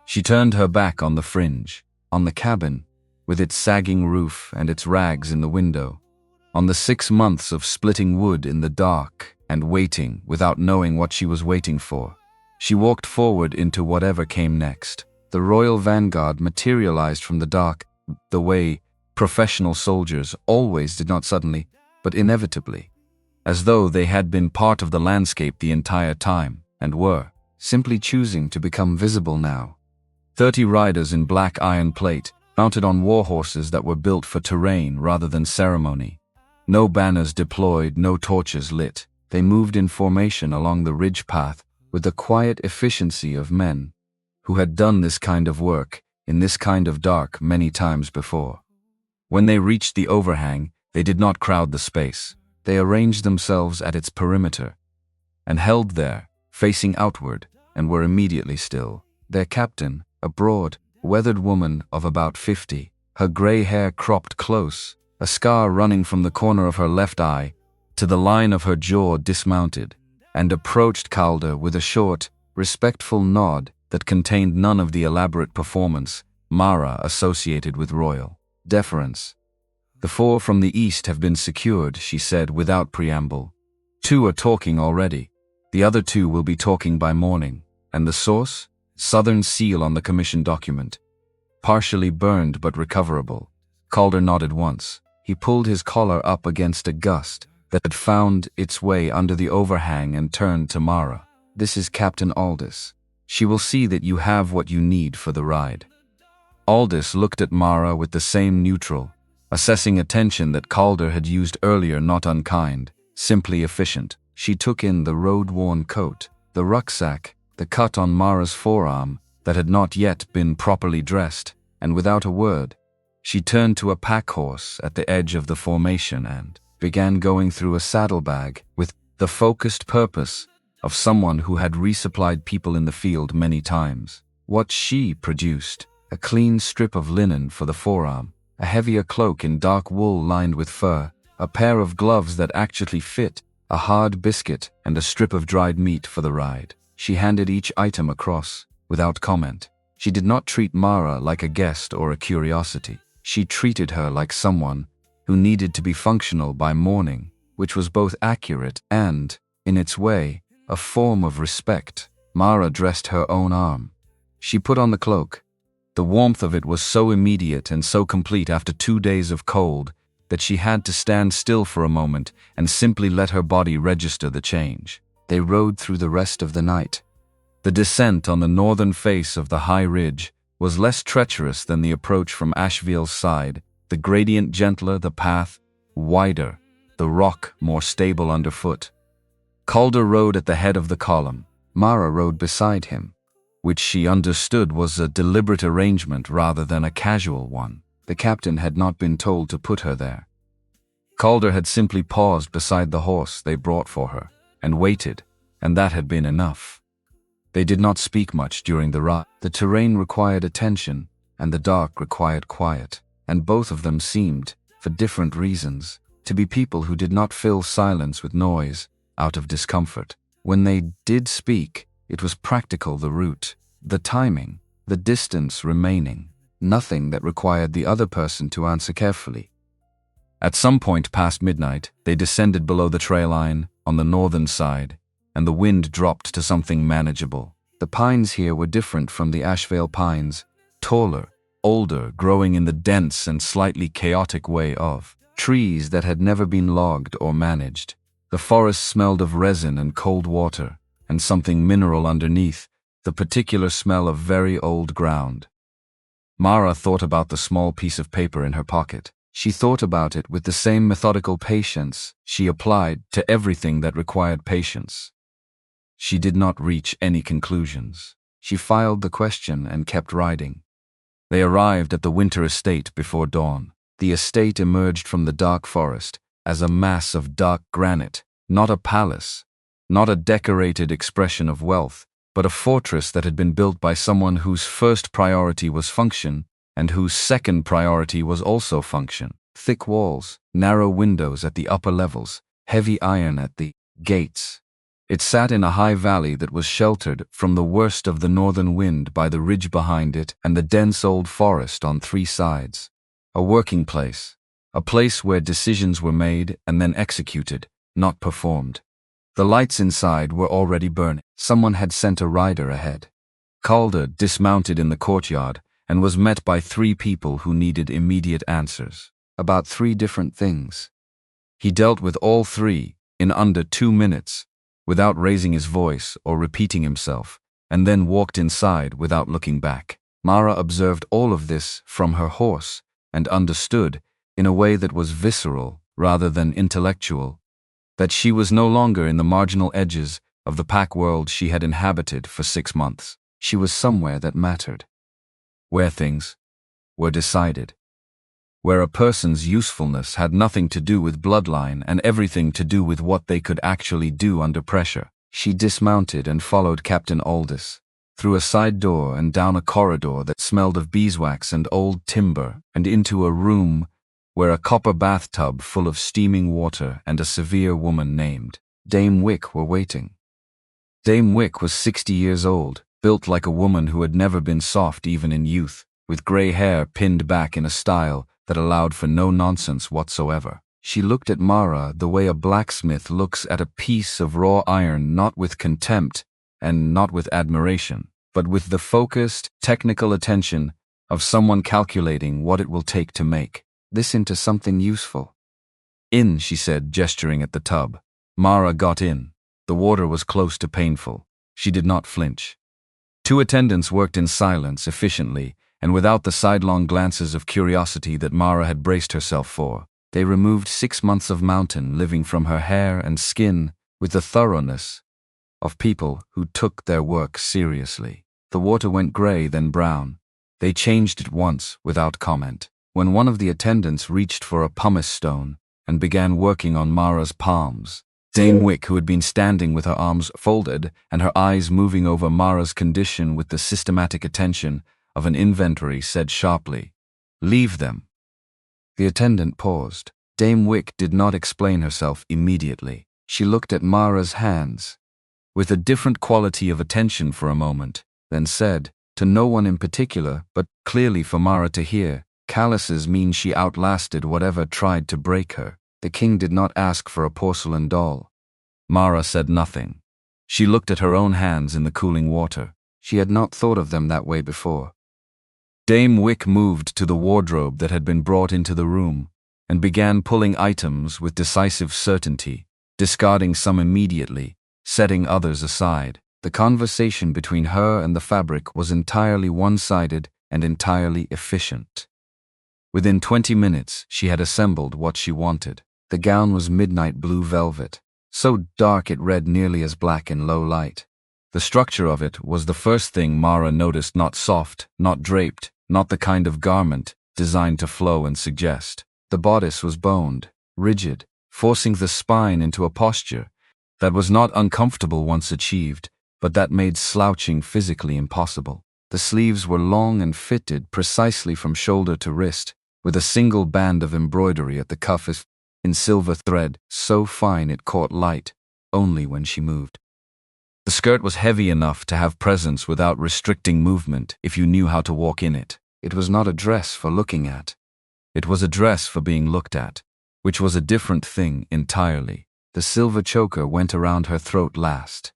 A: She turned her back on the fringe, on the cabin, with its sagging roof and its rags in the window, on the 6 months of splitting wood in the dark and waiting without knowing what she was waiting for. She walked forward into whatever came next. The royal vanguard materialized from the dark, the way professional soldiers always did, not suddenly, but inevitably, as though they had been part of the landscape the entire time, and were simply choosing to become visible now. 30 riders in black iron plate, mounted on war horses that were built for terrain rather than ceremony. No banners deployed, no torches lit. They moved in formation along the ridge path with the quiet efficiency of men who had done this kind of work in this kind of dark many times before. When they reached the overhang, they did not crowd the space. They arranged themselves at its perimeter and held there, facing outward, and were immediately still. Their captain, a broad, weathered woman of about 50, her grey hair cropped close, a scar running from the corner of her left eye to the line of her jaw, dismounted, and approached Calder with a short, respectful nod that contained none of the elaborate performance Mara associated with royal deference. "The 4 from the east have been secured," she said without preamble. "2 are talking already. The other 2 will be talking by morning. And the source? Southern seal on the commission document. Partially burned but recoverable." Calder nodded once. He pulled his collar up against a gust that had found its way under the overhang and turned to Mara. "This is Captain Aldis. She will see that you have what you need for the ride." Aldis looked at Mara with the same neutral, assessing attention that Calder had used earlier, not unkind, simply efficient. She took in the road-worn coat, the rucksack, the cut on Mara's forearm that had not yet been properly dressed, and without a word, she turned to a pack horse at the edge of the formation and began going through a saddlebag with the focused purpose of someone who had resupplied people in the field many times. What she produced: a clean strip of linen for the forearm, a heavier cloak in dark wool lined with fur, a pair of gloves that actually fit, a hard biscuit, and a strip of dried meat for the ride. She handed each item across, without comment. She did not treat Mara like a guest or a curiosity. She treated her like someone who needed to be functional by morning, which was both accurate and, in its way, a form of respect. Mara dressed her own arm. She put on the cloak. The warmth of it was so immediate and so complete after 2 days of cold that she had to stand still for a moment and simply let her body register the change. They rode through the rest of the night. The descent on the northern face of the high ridge was less treacherous than the approach from Ashveil's side, the gradient gentler, the path wider, the rock more stable underfoot. Calder rode at the head of the column. Mara rode beside him, which she understood was a deliberate arrangement rather than a casual one. The captain had not been told to put her there. Calder had simply paused beside the horse they brought for her and waited, and that had been enough. They did not speak much during the ride. The terrain required attention, and the dark required quiet, and both of them seemed, for different reasons, to be people who did not fill silence with noise, out of discomfort. When they did speak, it was practical: the route, the timing, the distance remaining, nothing that required the other person to answer carefully. At some point past midnight, they descended below the trail line on the northern side, and the wind dropped to something manageable. The pines here were different from the Ashveil pines, taller, older, growing in the dense and slightly chaotic way of trees that had never been logged or managed. The forest smelled of resin and cold water, and something mineral underneath, the particular smell of very old ground. Mara thought about the small piece of paper in her pocket. She thought about it with the same methodical patience she applied to everything that required patience. She did not reach any conclusions. She filed the question and kept riding. They arrived at the winter estate before dawn. The estate emerged from the dark forest as a mass of dark granite, not a palace, not a decorated expression of wealth, but a fortress that had been built by someone whose first priority was function and whose second priority was also function. Thick walls, narrow windows at the upper levels, heavy iron at the gates. It sat in a high valley that was sheltered from the worst of the northern wind by the ridge behind it and the dense old forest on 3 sides. A working place, a place where decisions were made and then executed, not performed. The lights inside were already burning. Someone had sent a rider ahead. Calder dismounted in the courtyard and was met by 3 people who needed immediate answers about 3 different things. He dealt with all 3 in under 2 minutes, without raising his voice or repeating himself, and then walked inside without looking back. Mara observed all of this from her horse and understood, in a way that was visceral rather than intellectual, that she was no longer in the marginal edges of the pack world she had inhabited for 6 months. She was somewhere that mattered, where things were decided, where a person's usefulness had nothing to do with bloodline and everything to do with what they could actually do under pressure. She dismounted and followed Captain Aldis, through a side door and down a corridor that smelled of beeswax and old timber, and into a room where a copper bathtub full of steaming water and a severe woman named Dame Wick were waiting. Dame Wick was 60 years old, built like a woman who had never been soft even in youth, with grey hair pinned back in a style that allowed for no nonsense whatsoever. She looked at Mara the way a blacksmith looks at a piece of raw iron, not with contempt and not with admiration, but with the focused, technical attention of someone calculating what it will take to make this into something useful. "In," she said, gesturing at the tub. Mara got in. The water was close to painful. She did not flinch. Two attendants worked in silence, efficiently, and without the sidelong glances of curiosity that Mara had braced herself for. They removed 6 months of mountain living from her hair and skin with the thoroughness of people who took their work seriously. The water went grey, then brown. They changed it once without comment, when one of the attendants reached for a pumice stone and began working on Mara's palms. Dame Wick, who had been standing with her arms folded and her eyes moving over Mara's condition with the systematic attention of an inventory, said sharply, "Leave them." The attendant paused. Dame Wick did not explain herself immediately. She looked at Mara's hands with a different quality of attention for a moment, then said, to no one in particular, but clearly for Mara to hear, "Calluses mean she outlasted whatever tried to break her. The king did not ask for a porcelain doll." Mara said nothing. She looked at her own hands in the cooling water. She had not thought of them that way before. Dame Wick moved to the wardrobe that had been brought into the room and began pulling items with decisive certainty, discarding some immediately, setting others aside. The conversation between her and the fabric was entirely one-sided and entirely efficient. Within 20 minutes, she had assembled what she wanted. The gown was midnight blue velvet, so dark it read nearly as black in low light. The structure of it was the first thing Mara noticed, not soft, not draped, not the kind of garment designed to flow and suggest. The bodice was boned, rigid, forcing the spine into a posture that was not uncomfortable once achieved, but that made slouching physically impossible. The sleeves were long and fitted precisely from shoulder to wrist, with a single band of embroidery at the cuff in silver thread, so fine it caught light only when she moved. The skirt was heavy enough to have presence without restricting movement if you knew how to walk in it. It was not a dress for looking at. It was a dress for being looked at, which was a different thing entirely. The silver choker went around her throat last.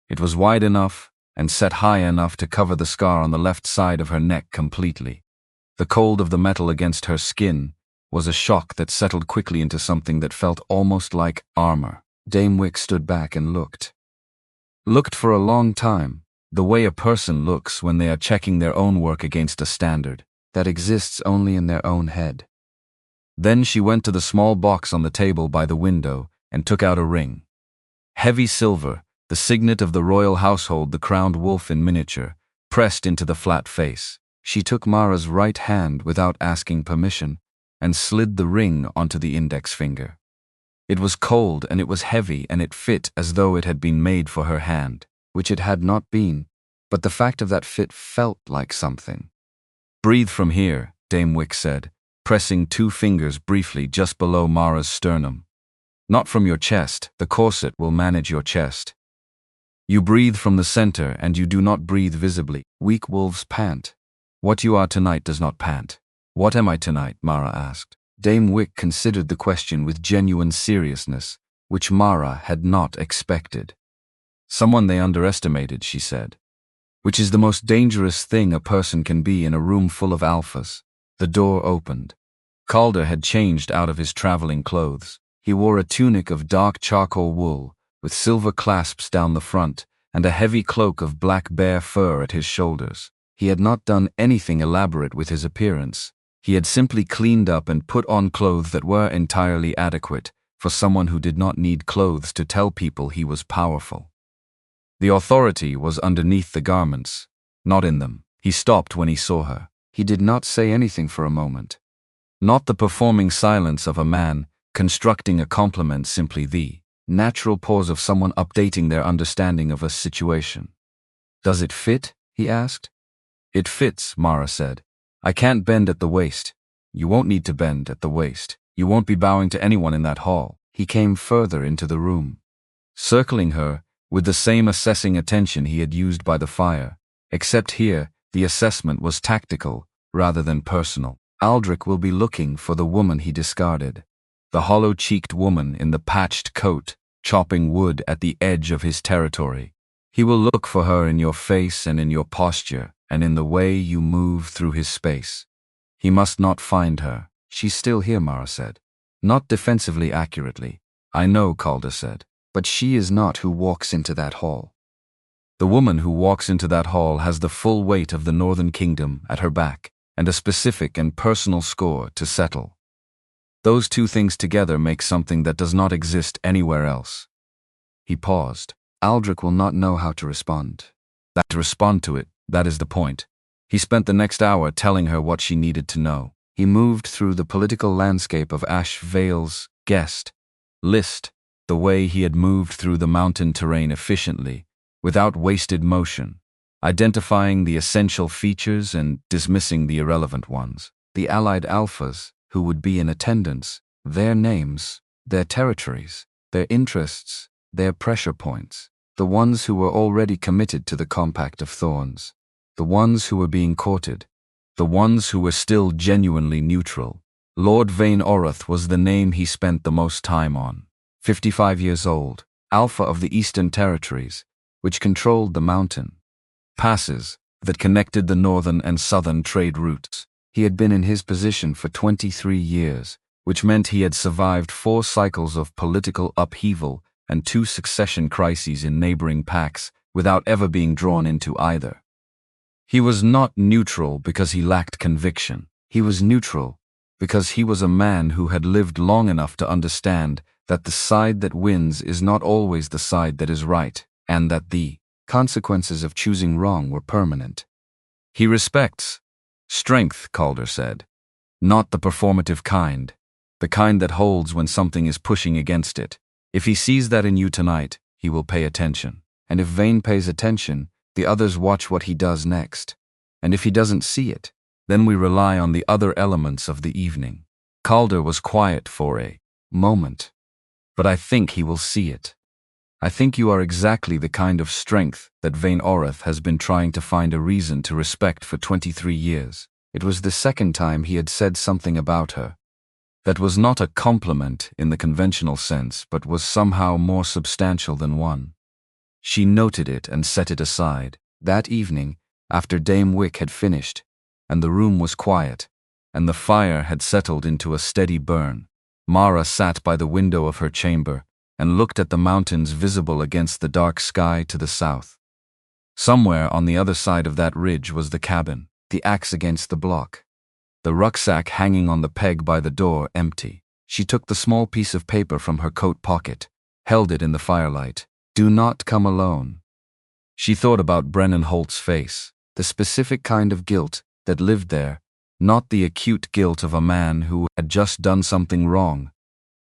A: It was wide enough and set high enough to cover the scar on the left side of her neck completely. The cold of the metal against her skin was a shock that settled quickly into something that felt almost like armor. Dame Wick stood back and looked for a long time, the way a person looks when they are checking their own work against a standard that exists only in their own head. Then she went to the small box on the table by the window and took out a ring. Heavy silver, the signet of the royal household, the crowned wolf in miniature, pressed into the flat face. She took Mara's right hand without asking permission and slid the ring onto the index finger. It was cold and it was heavy and it fit as though it had been made for her hand, which it had not been, but the fact of that fit felt like something. "Breathe from here," Dame Wick said, pressing 2 fingers briefly just below Mara's sternum. "Not from your chest, the corset will manage your chest. You breathe from the center and you do not breathe visibly. Weak wolves pant. What you are tonight does not pant." "What am I tonight?" Mara asked. Dame Wick considered the question with genuine seriousness, which Mara had not expected. "Someone they underestimated," she said. "Which is the most dangerous thing a person can be in a room full of alphas." The door opened. Calder had changed out of his traveling clothes. He wore a tunic of dark charcoal wool, with silver clasps down the front, and a heavy cloak of black bear fur at his shoulders. He had not done anything elaborate with his appearance. He had simply cleaned up and put on clothes that were entirely adequate for someone who did not need clothes to tell people he was powerful. The authority was underneath the garments, not in them. He stopped when he saw her. He did not say anything for a moment. Not the performing silence of a man constructing a compliment, simply the natural pause of someone updating their understanding of a situation. "Does it fit?" he asked. "It fits," Mara said. "I can't bend at the waist." "You won't need to bend at the waist. You won't be bowing to anyone in that hall." He came further into the room, circling her with the same assessing attention he had used by the fire, except here the assessment was tactical rather than personal. Aldric will be looking for the woman he discarded, the hollow-cheeked woman in the patched coat, chopping wood at the edge of his territory. He will look for her in your face and in your posture and in the way you move through his space. He must not find her. "She's still here," Mara said. "Not defensively accurately." "I know," Calder said. "But she is not who walks into that hall." The woman who walks into that hall has the full weight of the Northern Kingdom at her back and a specific and personal score to settle. Those two things together make something that does not exist anywhere else. He paused. Aldric will not know how to respond. To respond to it, that is the point. He spent the next hour telling her what she needed to know. He moved through the political landscape of Ashveil's guest list the way he had moved through the mountain terrain efficiently, without wasted motion, identifying the essential features and dismissing the irrelevant ones. The allied alphas who would be in attendance, their names, their territories, their interests, their pressure points, the ones who were already committed to the Compact of Thorns, the ones who were being courted, the ones who were still genuinely neutral. Lord Vane Orath was the name he spent the most time on. 55 years old, Alpha of the Eastern Territories, which controlled the mountain passes that connected the northern and southern trade routes. He had been in his position for 23 years, which meant he had survived 4 cycles of political upheaval and 2 succession crises in neighboring pacts without ever being drawn into either. He was not neutral because he lacked conviction. He was neutral because he was a man who had lived long enough to understand that the side that wins is not always the side that is right, and that the consequences of choosing wrong were permanent. He respects strength, Calder said, not the performative kind, the kind that holds when something is pushing against it. If he sees that in you tonight, he will pay attention. And if Vane pays attention, the others watch what he does next. And if he doesn't see it, then we rely on the other elements of the evening. Calder was quiet for a moment. But I think he will see it. I think you are exactly the kind of strength that Vane Orath has been trying to find a reason to respect for 23 years. It was the second time he had said something about her that was not a compliment in the conventional sense, but was somehow more substantial than one. She noted it and set it aside. That evening, after Dame Wick had finished, and the room was quiet, and the fire had settled into a steady burn, Mara sat by the window of her chamber and looked at the mountains visible against the dark sky to the south. Somewhere on the other side of that ridge was the cabin, the axe against the block, the rucksack hanging on the peg by the door empty. She took the small piece of paper from her coat pocket, held it in the firelight. "Do not come alone." She thought about Brennan Holt's face, the specific kind of guilt that lived there, not the acute guilt of a man who had just done something wrong,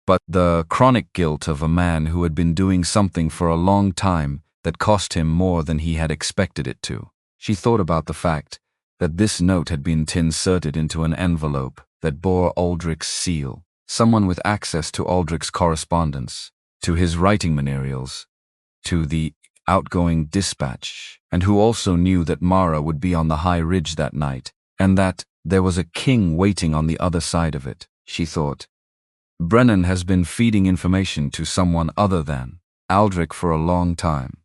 A: but the chronic guilt of a man who had been doing something for a long time that cost him more than he had expected it to. She thought about the fact that this note had been inserted into an envelope that bore Aldric's seal, someone with access to Aldric's correspondence, to his writing materials, to the outgoing dispatch, and who also knew that Mara would be on the high ridge that night, and that there was a king waiting on the other side of it. She thought, Brennan has been feeding information to someone other than Aldric for a long time.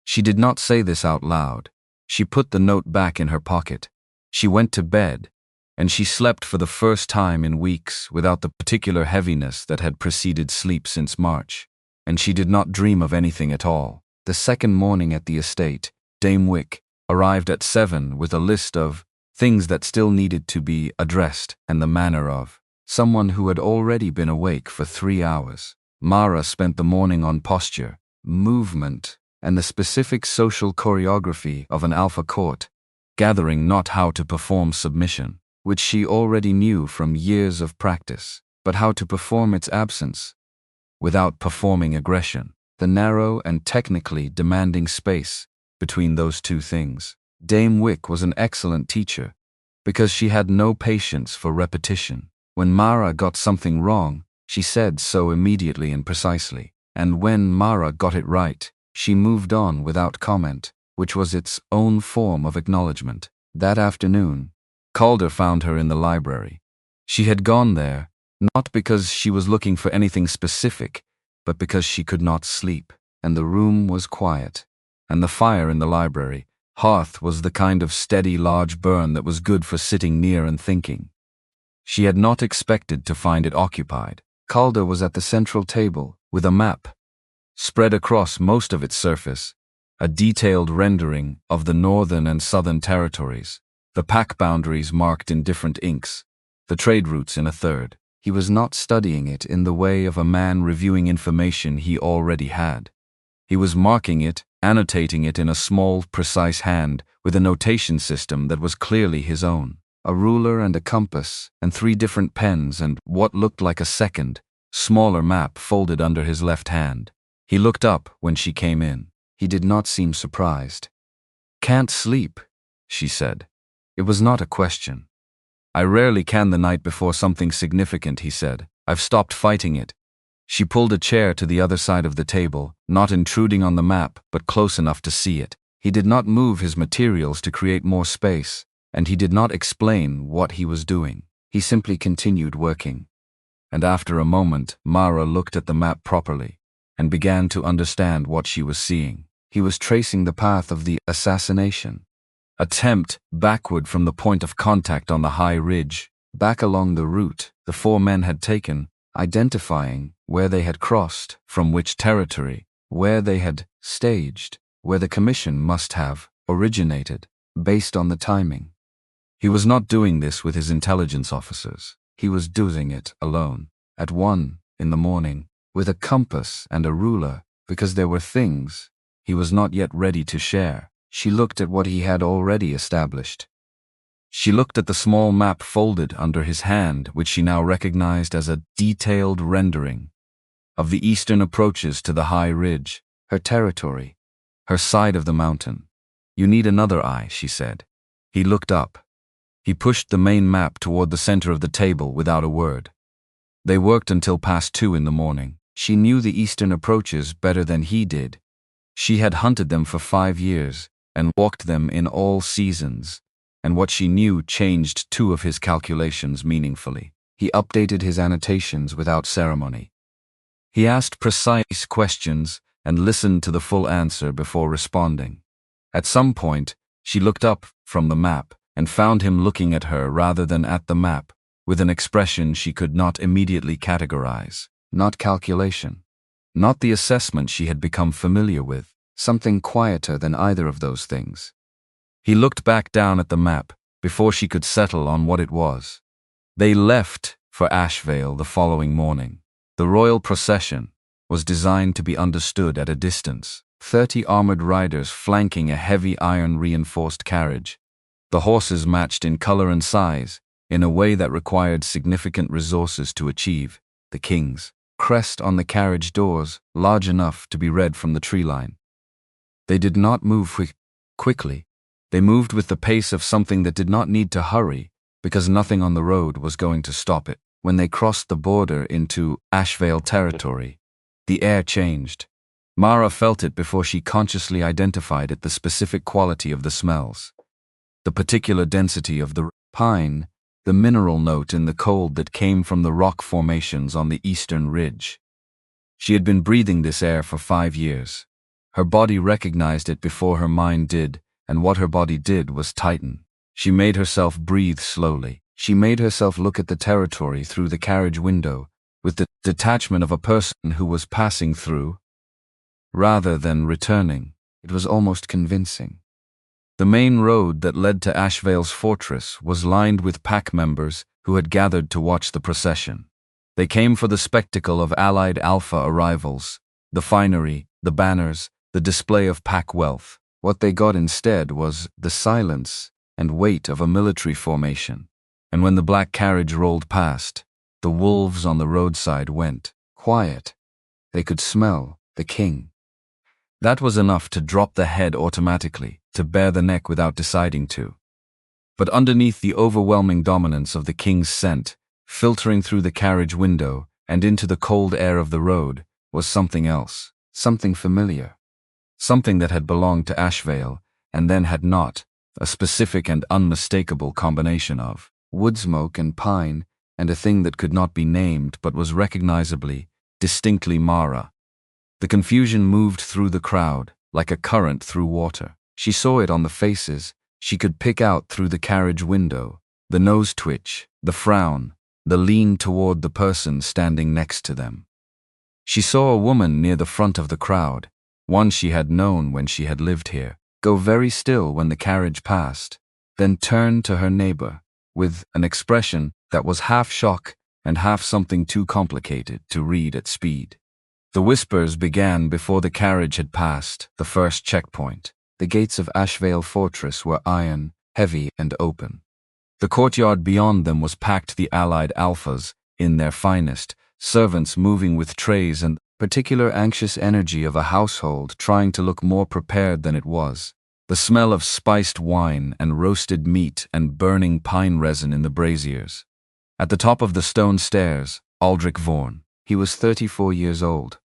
A: She did not say this out loud. She put the note back in her pocket. She went to bed, and she slept for the first time in weeks without the particular heaviness that had preceded sleep since March, and she did not dream of anything at all. The second morning at the estate, Dame Wick arrived at 7 with a list of things that still needed to be addressed and the manner of someone who had already been awake for 3 hours. Mara spent the morning on posture, movement, and the specific social choreography of an alpha court, gathering not how to perform submission, which she already knew from years of practice, but how to perform its absence. without performing aggression. The narrow and technically demanding space between those two things. Dame Wick was an excellent teacher because she had no patience for repetition. When Mara got something wrong, she said so immediately and precisely. And when Mara got it right, she moved on without comment, which was its own form of acknowledgement. That afternoon, Calder found her in the library. She had gone there, not because she was looking for anything specific, but because she could not sleep, and the room was quiet. And the fire in the library hearth was the kind of steady, large burn that was good for sitting near and thinking. She had not expected to find it occupied. Calder was at the central table, with a map spread across most of its surface, a detailed rendering of the northern and southern territories, the pack boundaries marked in different inks, the trade routes in a third. He was not studying it in the way of a man reviewing information he already had. He was marking it, annotating it in a small, precise hand with a notation system that was clearly his own. A ruler and a compass, and 3 different pens and what looked like a second, smaller map folded under his left hand. He looked up when she came in. He did not seem surprised. "Can't sleep," she said. It was not a question. "I rarely can the night before something significant," he said. "I've stopped fighting it." She pulled a chair to the other side of the table, not intruding on the map, but close enough to see it. He did not move his materials to create more space, and he did not explain what he was doing. He simply continued working. And after a moment, Mara looked at the map properly and began to understand what she was seeing. He was tracing the path of the assassination attempt backward from the point of contact on the high ridge, back along the route the 4 men had taken, identifying where they had crossed, from which territory, where they had staged, where the commission must have originated, based on the timing. He was not doing this with his intelligence officers. He was doing it alone, at 1 in the morning, with a compass and a ruler, because there were things he was not yet ready to share. She looked at what he had already established. She looked at the small map folded under his hand, which she now recognized as a detailed rendering of the eastern approaches to the high ridge, her territory, her side of the mountain. "You need another eye," she said. He looked up. He pushed the main map toward the center of the table without a word. They worked until past 2 in the morning. She knew the eastern approaches better than he did. She had hunted them for 5 years and walked them in all seasons, and what she knew changed 2 of his calculations meaningfully. He updated his annotations without ceremony. He asked precise questions and listened to the full answer before responding. At some point, she looked up from the map and found him looking at her rather than at the map, with an expression she could not immediately categorize. Not calculation. Not the assessment she had become familiar with. Something quieter than either of those things. He looked back down at the map before she could settle on what it was. They left for Ashveil the following morning. The royal procession was designed to be understood at a distance. 30 armored riders flanking a heavy iron-reinforced carriage. The horses matched in color and size, in a way that required significant resources to achieve. The king's crest on the carriage doors, large enough to be read from the tree line. They did not move quickly. They moved with the pace of something that did not need to hurry, because nothing on the road was going to stop it. When they crossed the border into Ashveil territory, the air changed. Mara felt it before she consciously identified it, the specific quality of the smells, the particular density of the pine, the mineral note in the cold that came from the rock formations on the eastern ridge. She had been breathing this air for 5 years. Her body recognized it before her mind did, and what her body did was tighten. She made herself breathe slowly. She made herself look at the territory through the carriage window with the detachment of a person who was passing through, rather than returning. It was almost convincing. The main road that led to Ashveil's fortress was lined with pack members who had gathered to watch the procession. They came for the spectacle of allied Alpha arrivals, the finery, the banners, the display of pack wealth. What they got instead was the silence and weight of a military formation. And when the black carriage rolled past, the wolves on the roadside went quiet. They could smell the king. That was enough to drop the head automatically, to bare the neck without deciding to. But underneath the overwhelming dominance of the king's scent, filtering through the carriage window and into the cold air of the road, was something else, something familiar. Something that had belonged to Ashveil, and then had not, a specific and unmistakable combination of wood smoke and pine, and a thing that could not be named but was recognizably, distinctly Mara. The confusion moved through the crowd, like a current through water. She saw it on the faces. She could pick out through the carriage window, the nose twitch, the frown, the lean toward the person standing next to them. She saw a woman near the front of the crowd, one she had known when she had lived here, go very still when the carriage passed, then turn to her neighbor, with an expression that was half shock and half something too complicated to read at speed. The whispers began before the carriage had passed the first checkpoint. The gates of Ashveil fortress were iron, heavy and open. The courtyard beyond them was packed the allied Alphas, in their finest, servants moving with trays and particular anxious energy of a household trying to look more prepared than it was. The smell of spiced wine and roasted meat and burning pine resin in the braziers. At the top of the stone stairs, Aldric Vorne. He was 34 years old.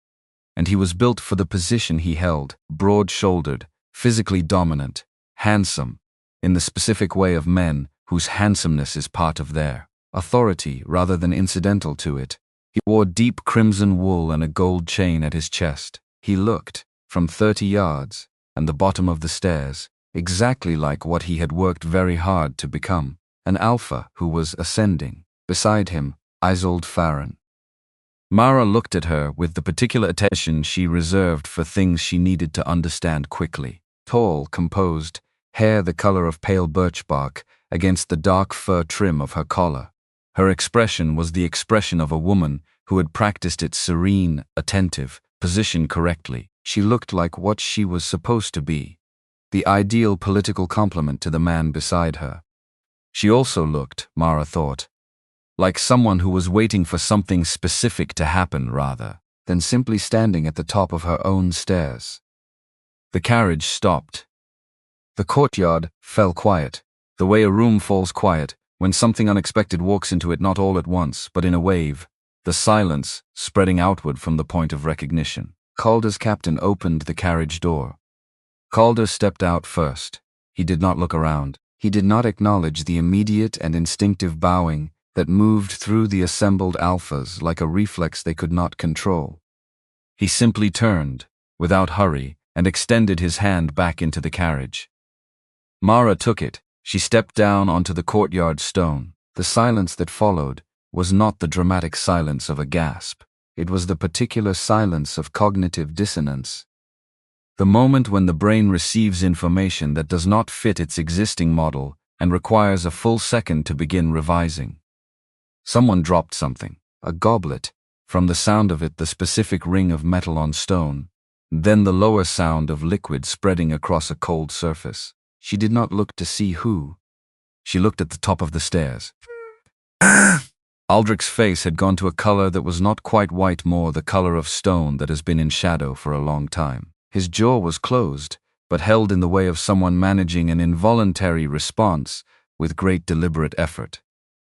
A: And he was built for the position he held, broad-shouldered, physically dominant, handsome, in the specific way of men whose handsomeness is part of their authority rather than incidental to it. He wore deep crimson wool and a gold chain at his chest. He looked, from 30 yards, and the bottom of the stairs, exactly like what he had worked very hard to become, an alpha who was ascending. Beside him, Exiled Farron. Mara looked at her with the particular attention she reserved for things she needed to understand quickly. Tall, composed, hair the color of pale birch bark against the dark fur trim of her collar. Her expression was the expression of a woman who had practiced its serene, attentive position correctly. She looked like what she was supposed to be, the ideal political complement to the man beside her. She also looked, Mara thought, like someone who was waiting for something specific to happen rather than simply standing at the top of her own stairs. The carriage stopped. The courtyard fell quiet, the way a room falls quiet when something unexpected walks into it, not all at once, but in a wave, the silence spreading outward from the point of recognition. Calder's captain opened the carriage door. Calder stepped out first. He did not look around. He did not acknowledge the immediate and instinctive bowing that moved through the assembled alphas like a reflex they could not control. He simply turned, without hurry, and extended his hand back into the carriage. Mara took it. She stepped down onto the courtyard stone. The silence that followed was not the dramatic silence of a gasp. It was the particular silence of cognitive dissonance. The moment when the brain receives information that does not fit its existing model and requires a full second to begin revising. Someone dropped something, a goblet, from the sound of it the specific ring of metal on stone, then the lower sound of liquid spreading across a cold surface. She did not look to see who. She looked at the top of the stairs. Aldric's face had gone to a color that was not quite white, more the color of stone that has been in shadow for a long time. His jaw was closed, but held in the way of someone managing an involuntary response with great deliberate effort.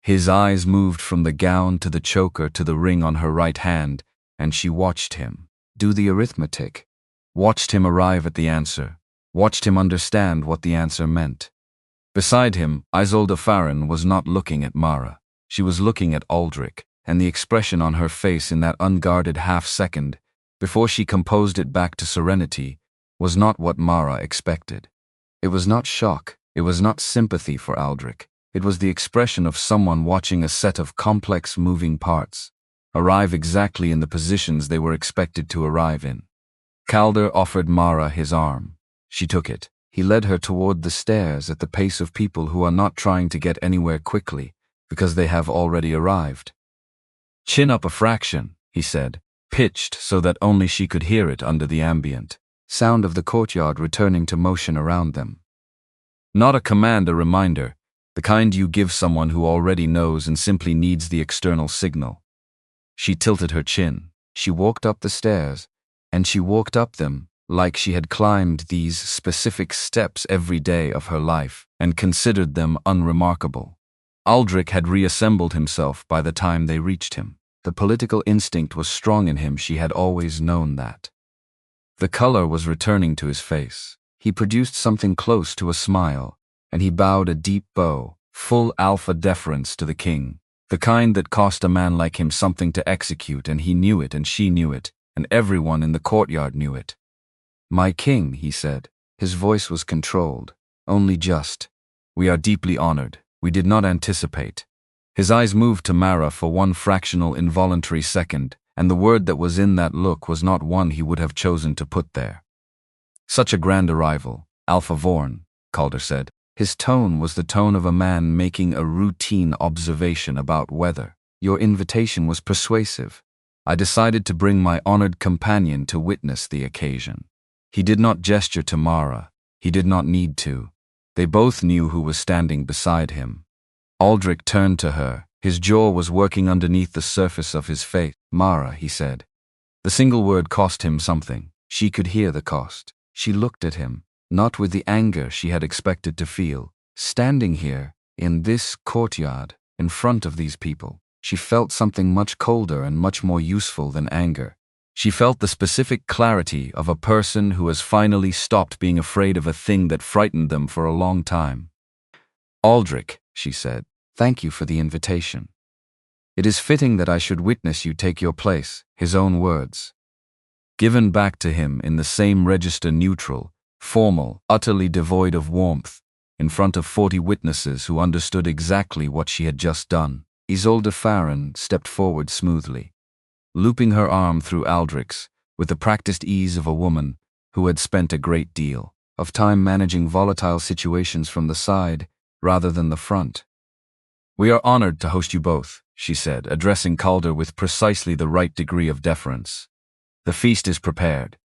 A: His eyes moved from the gown to the choker to the ring on her right hand, and she watched him do the arithmetic, watched him arrive at the answer, watched him understand what the answer meant. Beside him, Isolde Farron was not looking at Mara. She was looking at Aldric, and the expression on her face in that unguarded half-second, before she composed it back to serenity, was not what Mara expected. It was not shock, it was not sympathy for Aldric. It was the expression of someone watching a set of complex moving parts arrive exactly in the positions they were expected to arrive in. Calder offered Mara his arm. She took it. He led her toward the stairs at the pace of people who are not trying to get anywhere quickly because they have already arrived. "Chin up a fraction," he said, pitched so that only she could hear it under the ambient sound of the courtyard returning to motion around them. Not a command, a reminder, the kind you give someone who already knows and simply needs the external signal. She tilted her chin. She walked up the stairs, and she walked up them like she had climbed these specific steps every day of her life and considered them unremarkable. Aldric had reassembled himself by the time they reached him. The political instinct was strong in him, she had always known that. The color was returning to his face. He produced something close to a smile, and he bowed a deep bow, full alpha deference to the king, the kind that cost a man like him something to execute, and he knew it, and she knew it, and everyone in the courtyard knew it. "My king," he said. His voice was controlled, only just. "We are deeply honored. We did not anticipate." His eyes moved to Mara for one fractional involuntary second, and the word that was in that look was not one he would have chosen to put there. "Such a grand arrival, Alpha Vorne," Calder said. His tone was the tone of a man making a routine observation about weather. "Your invitation was persuasive. I decided to bring my honored companion to witness the occasion." He did not gesture to Mara. He did not need to. They both knew who was standing beside him. Aldric turned to her. His jaw was working underneath the surface of his face. "Mara," he said. The single word cost him something. She could hear the cost. She looked at him, not with the anger she had expected to feel. Standing here, in this courtyard, in front of these people, she felt something much colder and much more useful than anger. She felt the specific clarity of a person who has finally stopped being afraid of a thing that frightened them for a long time. "Aldric," she said, "thank you for the invitation. It is fitting that I should witness you take your place," his own words. Given back to him in the same register, neutral, formal, utterly devoid of warmth, in front of 40 witnesses who understood exactly what she had just done. Isolde Farron stepped forward smoothly, looping her arm through Aldric's with the practiced ease of a woman who had spent a great deal of time managing volatile situations from the side rather than the front. "We are honored to host you both," she said, addressing Calder with precisely the right degree of deference. "The feast is prepared.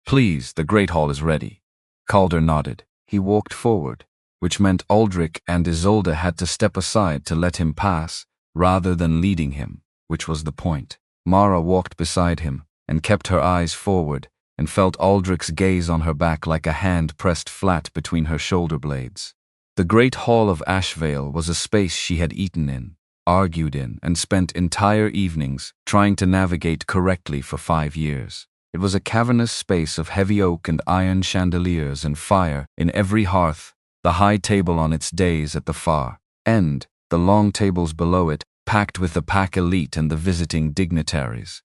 A: Please, the great hall is ready." Calder nodded. He walked forward, which meant Aldric and Isolde had to step aside to let him pass, rather than leading him, which was the point. Mara walked beside him, and kept her eyes forward, and felt Aldric's gaze on her back like a hand pressed flat between her shoulder blades. The great hall of Ashveil was a space she had eaten in, argued in, and spent entire evenings trying to navigate correctly for 5 years. It was a cavernous space of heavy oak and iron chandeliers and fire in every hearth, the high table on its days at the far end, the long tables below it, packed with the pack elite and the visiting dignitaries.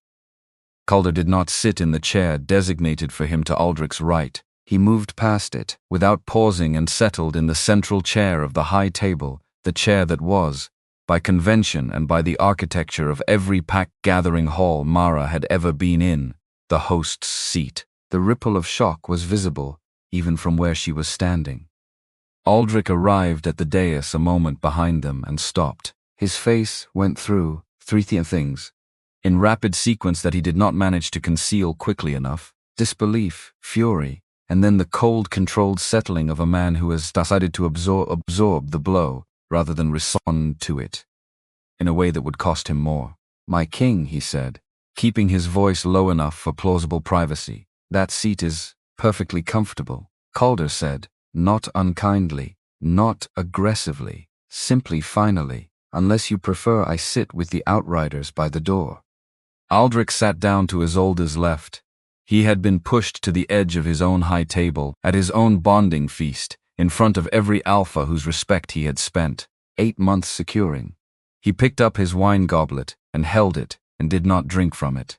A: Calder did not sit in the chair designated for him to Aldric's right. He moved past it, without pausing, and settled in the central chair of the high table, the chair that was, by convention and by the architecture of every packed gathering hall Mara had ever been in, the host's seat. The ripple of shock was visible, even from where she was standing. Aldric arrived at the dais a moment behind them and stopped. His face went through 3 things, in rapid sequence that he did not manage to conceal quickly enough: disbelief, fury, and then the cold, controlled settling of a man who has decided to absorb the blow rather than respond to it, in a way that would cost him more. "My king," he said, keeping his voice low enough for plausible privacy. "That seat is perfectly comfortable." Calder said, not unkindly, not aggressively, simply finally, "Unless you prefer I sit with the outriders by the door." Aldric sat down to Isolde's left. He had been pushed to the edge of his own high table, at his own bonding feast, in front of every alpha whose respect he had spent 8 months securing. He picked up his wine goblet and held it and did not drink from it.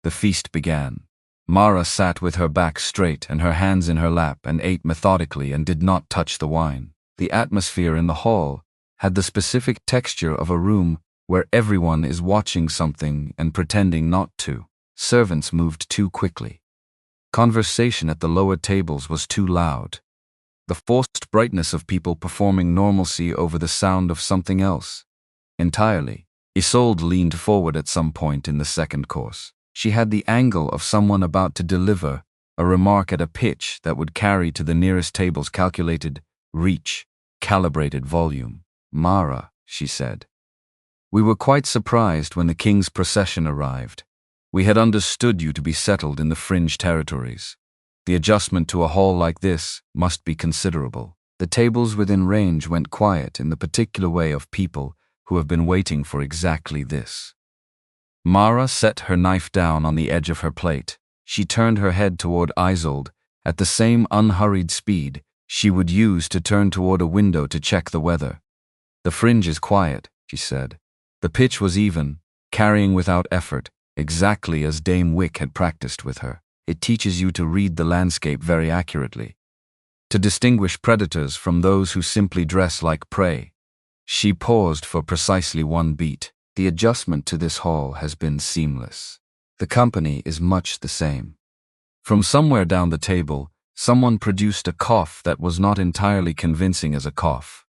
A: The feast began. Mara sat with her back straight and her hands in her lap and ate methodically and did not touch the wine. The atmosphere in the hall had the specific texture of a room where everyone is watching something and pretending not to. Servants moved too quickly. Conversation at the lower tables was too loud. The forced brightness of people performing normalcy over the sound of something else. Entirely. Isolde leaned forward at some point in the second course. She had the angle of someone about to deliver a remark at a pitch that would carry to the nearest table's calculated reach, calibrated volume. "Mara," she said. "We were quite surprised when the king's procession arrived. We had understood you to be settled in the fringe territories. The adjustment to a hall like this must be considerable. The tables within range went quiet in the particular way of people who have been waiting for exactly this. Mara set her knife down on the edge of her plate. She turned her head toward Exiled at the same unhurried speed she would use to turn toward a window to check the weather. The fringe is quiet, she said. The pitch was even, carrying without effort, exactly as Dame Wick had practiced with her. It teaches you to read the landscape very accurately, to distinguish predators from those who simply dress like prey. She paused for precisely one beat. The adjustment to this hall has been seamless. The company is much the same. From somewhere down the table, someone produced a cough that was not entirely convincing as a cough.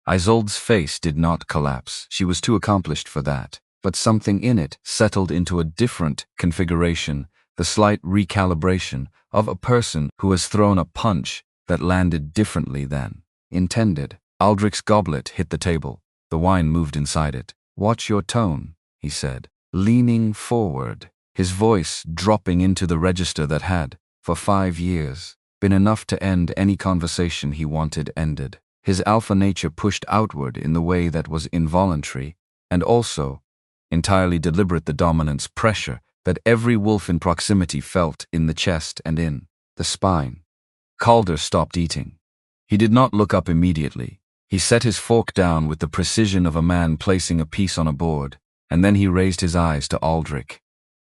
A: Isolde's face did not collapse. She was too accomplished for that. But something in it settled into a different configuration, the slight recalibration of a person who has thrown a punch that landed differently than intended. Aldric's goblet hit the table. The wine moved inside it. "Watch your tone," he said, leaning forward, his voice dropping into the register that had, for 5 years, been enough to end any conversation he wanted ended. His alpha nature pushed outward in the way that was involuntary, and also entirely deliberate, the dominance pressure that every wolf in proximity felt in the chest and in the spine. Calder stopped eating. He did not look up immediately. He set his fork down with the precision of a man placing a piece on a board, and then he raised his eyes to Aldric.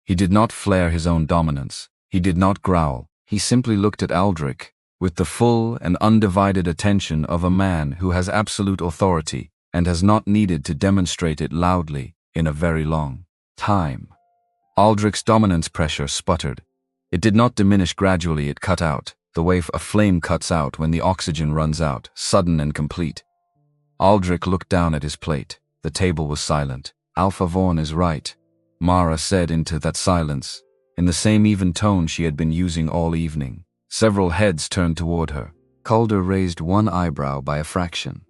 A: He did not flare his own dominance. He did not growl. He simply looked at Aldric with the full and undivided attention of a man who has absolute authority and has not needed to demonstrate it loudly in a very long time. Aldric's dominance pressure sputtered. It did not diminish gradually, it cut out, the way a flame cuts out when the oxygen runs out, sudden and complete. Aldric looked down at his plate. The table was silent. "Alpha Vorne is right," Mara said into that silence, in the same even tone she had been using all evening. Several heads turned toward her. Calder raised one eyebrow by a fraction.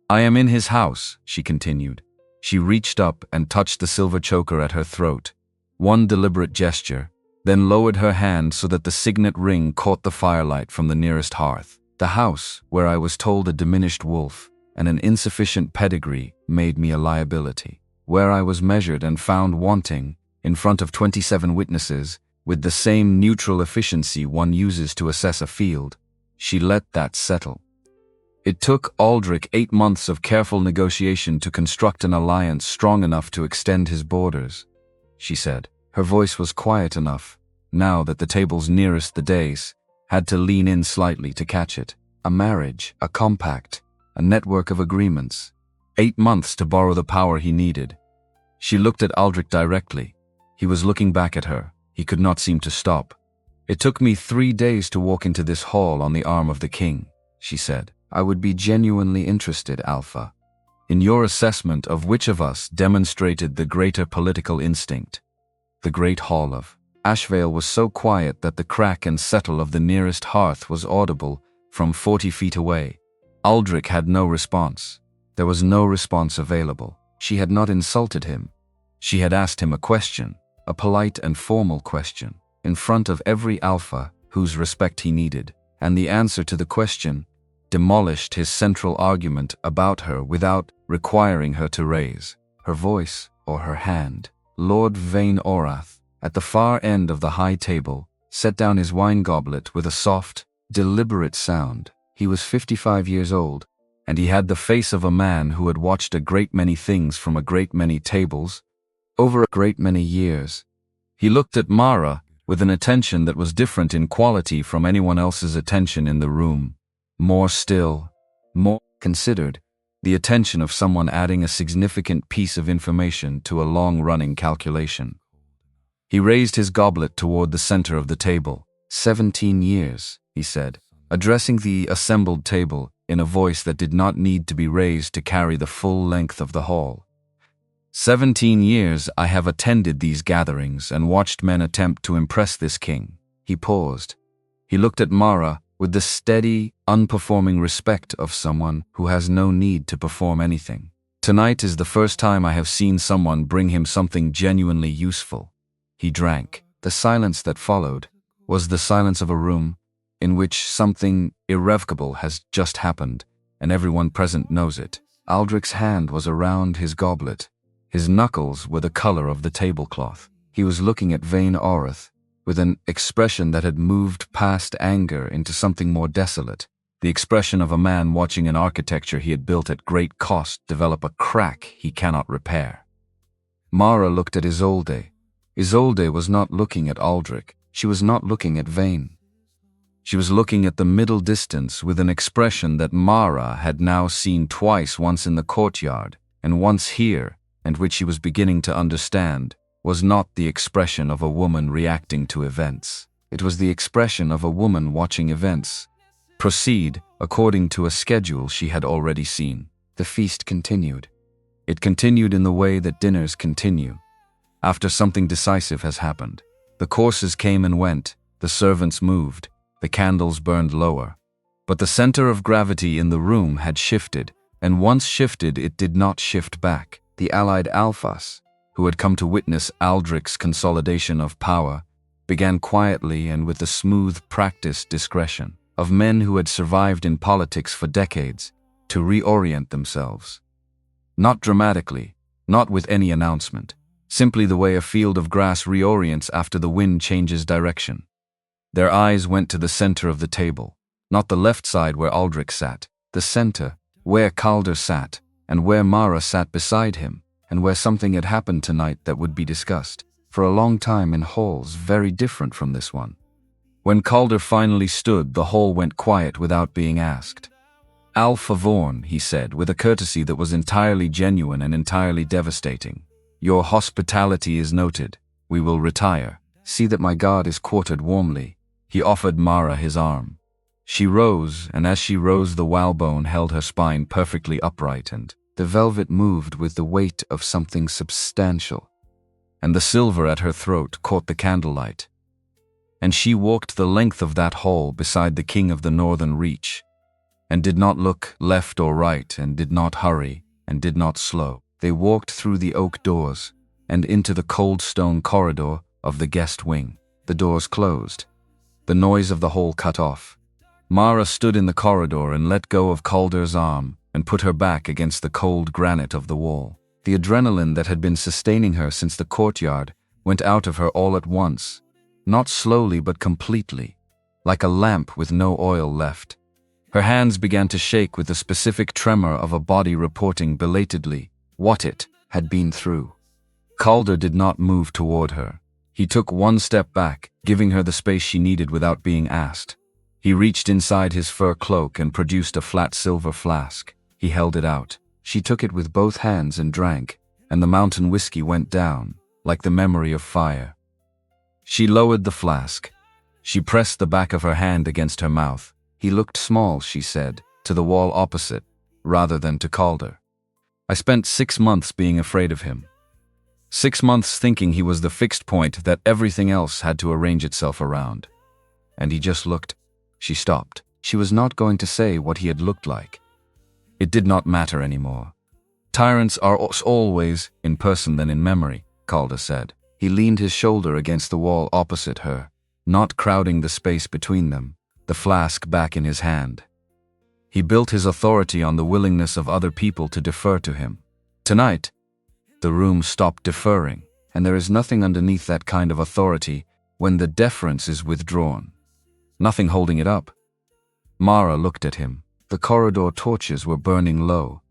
A: "I am in his house," she continued. She reached up and touched the silver choker at her throat. One deliberate gesture, then lowered her hand so that the signet ring caught the firelight from the nearest hearth. "The house, where I was told a diminished wolf and an insufficient pedigree made me a liability. Where I was measured and found wanting, in front of 27 witnesses, with the same neutral efficiency one uses to assess a field. She let that settle. It took Aldric 8 months of careful negotiation to construct an alliance strong enough to extend his borders," she said. Her voice was quiet enough, now that the tables nearest the dais had to lean in slightly to catch it. A marriage, a compact, a network of agreements. 8 months to borrow the power he needed. She looked at Aldric directly. He was looking back at her. He could not seem to stop. "It took me 3 days to walk into this hall on the arm of the king," she said. "I would be genuinely interested, Alpha, in your assessment of which of us demonstrated the greater political instinct." The great hall of Ashveil was so quiet that the crack and settle of the nearest hearth was audible from 40 feet away. Aldric had no response. There was no response available. She had not insulted him. She had asked him a question, a polite and formal question, in front of every alpha whose respect he needed, and the answer to the question demolished his central argument about her without requiring her to raise her voice or her hand. Lord Vane Orath, at the far end of the high table, set down his wine goblet with a soft, deliberate sound. He was 55 years old, and he had the face of a man who had watched a great many things from a great many tables, over a great many years. He looked at Mara with an attention that was different in quality from anyone else's attention in the room. More still, more considered, the attention of someone adding a significant piece of information to a long-running calculation. He raised his goblet toward the center of the table. 17 years, he said, addressing the assembled table in a voice that did not need to be raised to carry the full length of the hall. 17 years I have attended these gatherings and watched men attempt to impress this king. He paused. He looked at Mara with the steady, unperforming respect of someone who has no need to perform anything. Tonight is the first time I have seen someone bring him something genuinely useful. He drank. The silence that followed was the silence of a room in which something irrevocable has just happened, and everyone present knows it. Aldric's hand was around his goblet. His knuckles were the color of the tablecloth. He was looking at Vain Orath with an expression that had moved past anger into something more desolate, the expression of a man watching an architecture he had built at great cost develop a crack he cannot repair. Mara looked at Isolde. Isolde was not looking at Aldric. She was not looking at Vain. She was looking at the middle distance with an expression that Mara had now seen twice, once in the courtyard and once here, and which she was beginning to understand was not the expression of a woman reacting to events. It was the expression of a woman watching events proceed according to a schedule she had already seen. The feast continued. It continued in the way that dinners continue. After something decisive has happened, the courses came and went, the servants moved, the candles burned lower. But the center of gravity in the room had shifted, and once shifted it did not shift back. The allied Alphas, who had come to witness Aldric's consolidation of power, began quietly and with the smooth, practiced discretion of men who had survived in politics for decades to reorient themselves. Not dramatically, not with any announcement, simply the way a field of grass reorients after the wind changes direction. Their eyes went to the center of the table, not the left side where Aldric sat, the center, where Calder sat, and where Mara sat beside him, and where something had happened tonight that would be discussed for a long time in halls very different from this one. When Calder finally stood, the hall went quiet without being asked. Alpha Vorne, he said, with a courtesy that was entirely genuine and entirely devastating. Your hospitality is noted. We will retire. See that my guard is quartered warmly. He offered Mara his arm. She rose, and as she rose the whalebone held her spine perfectly upright, and the velvet moved with the weight of something substantial, and the silver at her throat caught the candlelight. And she walked the length of that hall beside the king of the northern reach, and did not look left or right, and did not hurry, and did not slow. They walked through the oak doors, and into the cold stone corridor of the guest wing. The doors closed. The noise of the hall cut off. Mara stood in the corridor and let go of Calder's arm and put her back against the cold granite of the wall. The adrenaline that had been sustaining her since the courtyard went out of her all at once, not slowly but completely, like a lamp with no oil left. Her hands began to shake with the specific tremor of a body reporting belatedly what it had been through. Calder did not move toward her. He took one step back, giving her the space she needed without being asked. He reached inside his fur cloak and produced a flat silver flask. He held it out. She took it with both hands and drank, and the mountain whiskey went down, like the memory of fire. She lowered the flask. She pressed the back of her hand against her mouth. He looked small, she said, to the wall opposite, rather than to Calder. I spent 6 months being afraid of him. 6 months thinking he was the fixed point that everything else had to arrange itself around. And he just looked. She stopped. She was not going to say what he had looked like. It did not matter anymore. Tyrants are always in person than in memory, Calder said. He leaned his shoulder against the wall opposite her, not crowding the space between them, the flask back in his hand. He built his authority on the willingness of other people to defer to him. Tonight, the room stopped deferring, and there is nothing underneath that kind of authority when the deference is withdrawn. Nothing holding it up. Mara looked at him. The corridor torches were burning low.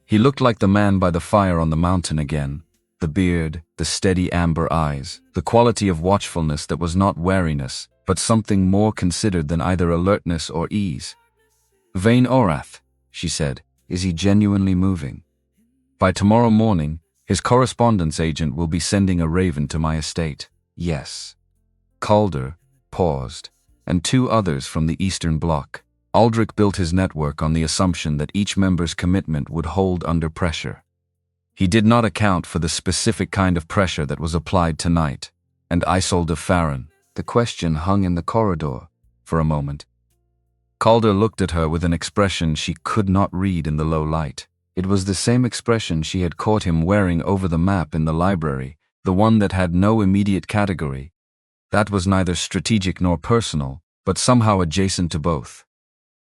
A: He looked like the man by the fire on the mountain again. The beard, the steady amber eyes, the quality of watchfulness that was not wariness, but something more considered than either alertness or ease. Vain Orath, she said, is he genuinely moving? By tomorrow morning, his correspondence agent will be sending a raven to my estate. Yes. Calder paused, and 2 others from the Eastern Bloc. Aldric built his network on the assumption that each member's commitment would hold under pressure. He did not account for the specific kind of pressure that was applied tonight, and Isolde Farron. The question hung in the corridor for a moment. Calder looked at her with an expression she could not read in the low light. It was the same expression she had caught him wearing over the map in the library the one that had no immediate category. That was neither strategic nor personal, but somehow adjacent to both.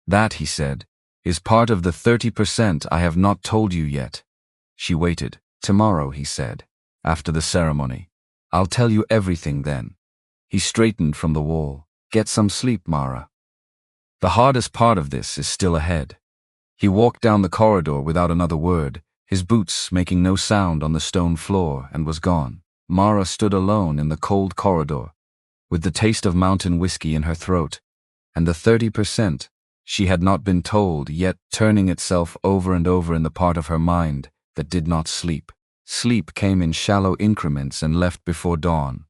A: That, he said, is part of the 30% I have not told you yet. She waited. Tomorrow, he said, after the ceremony. I'll tell you everything then. He straightened from the wall. Get some sleep, Mara. The hardest part of this is still ahead. He walked down the corridor without another word, his boots making no sound on the stone floor, and was gone. Mara stood alone in the cold corridor, with the taste of mountain whiskey in her throat, and the 30% she had not been told yet turning itself over and over in the part of her mind that did not sleep. Sleep came in shallow increments and left before dawn.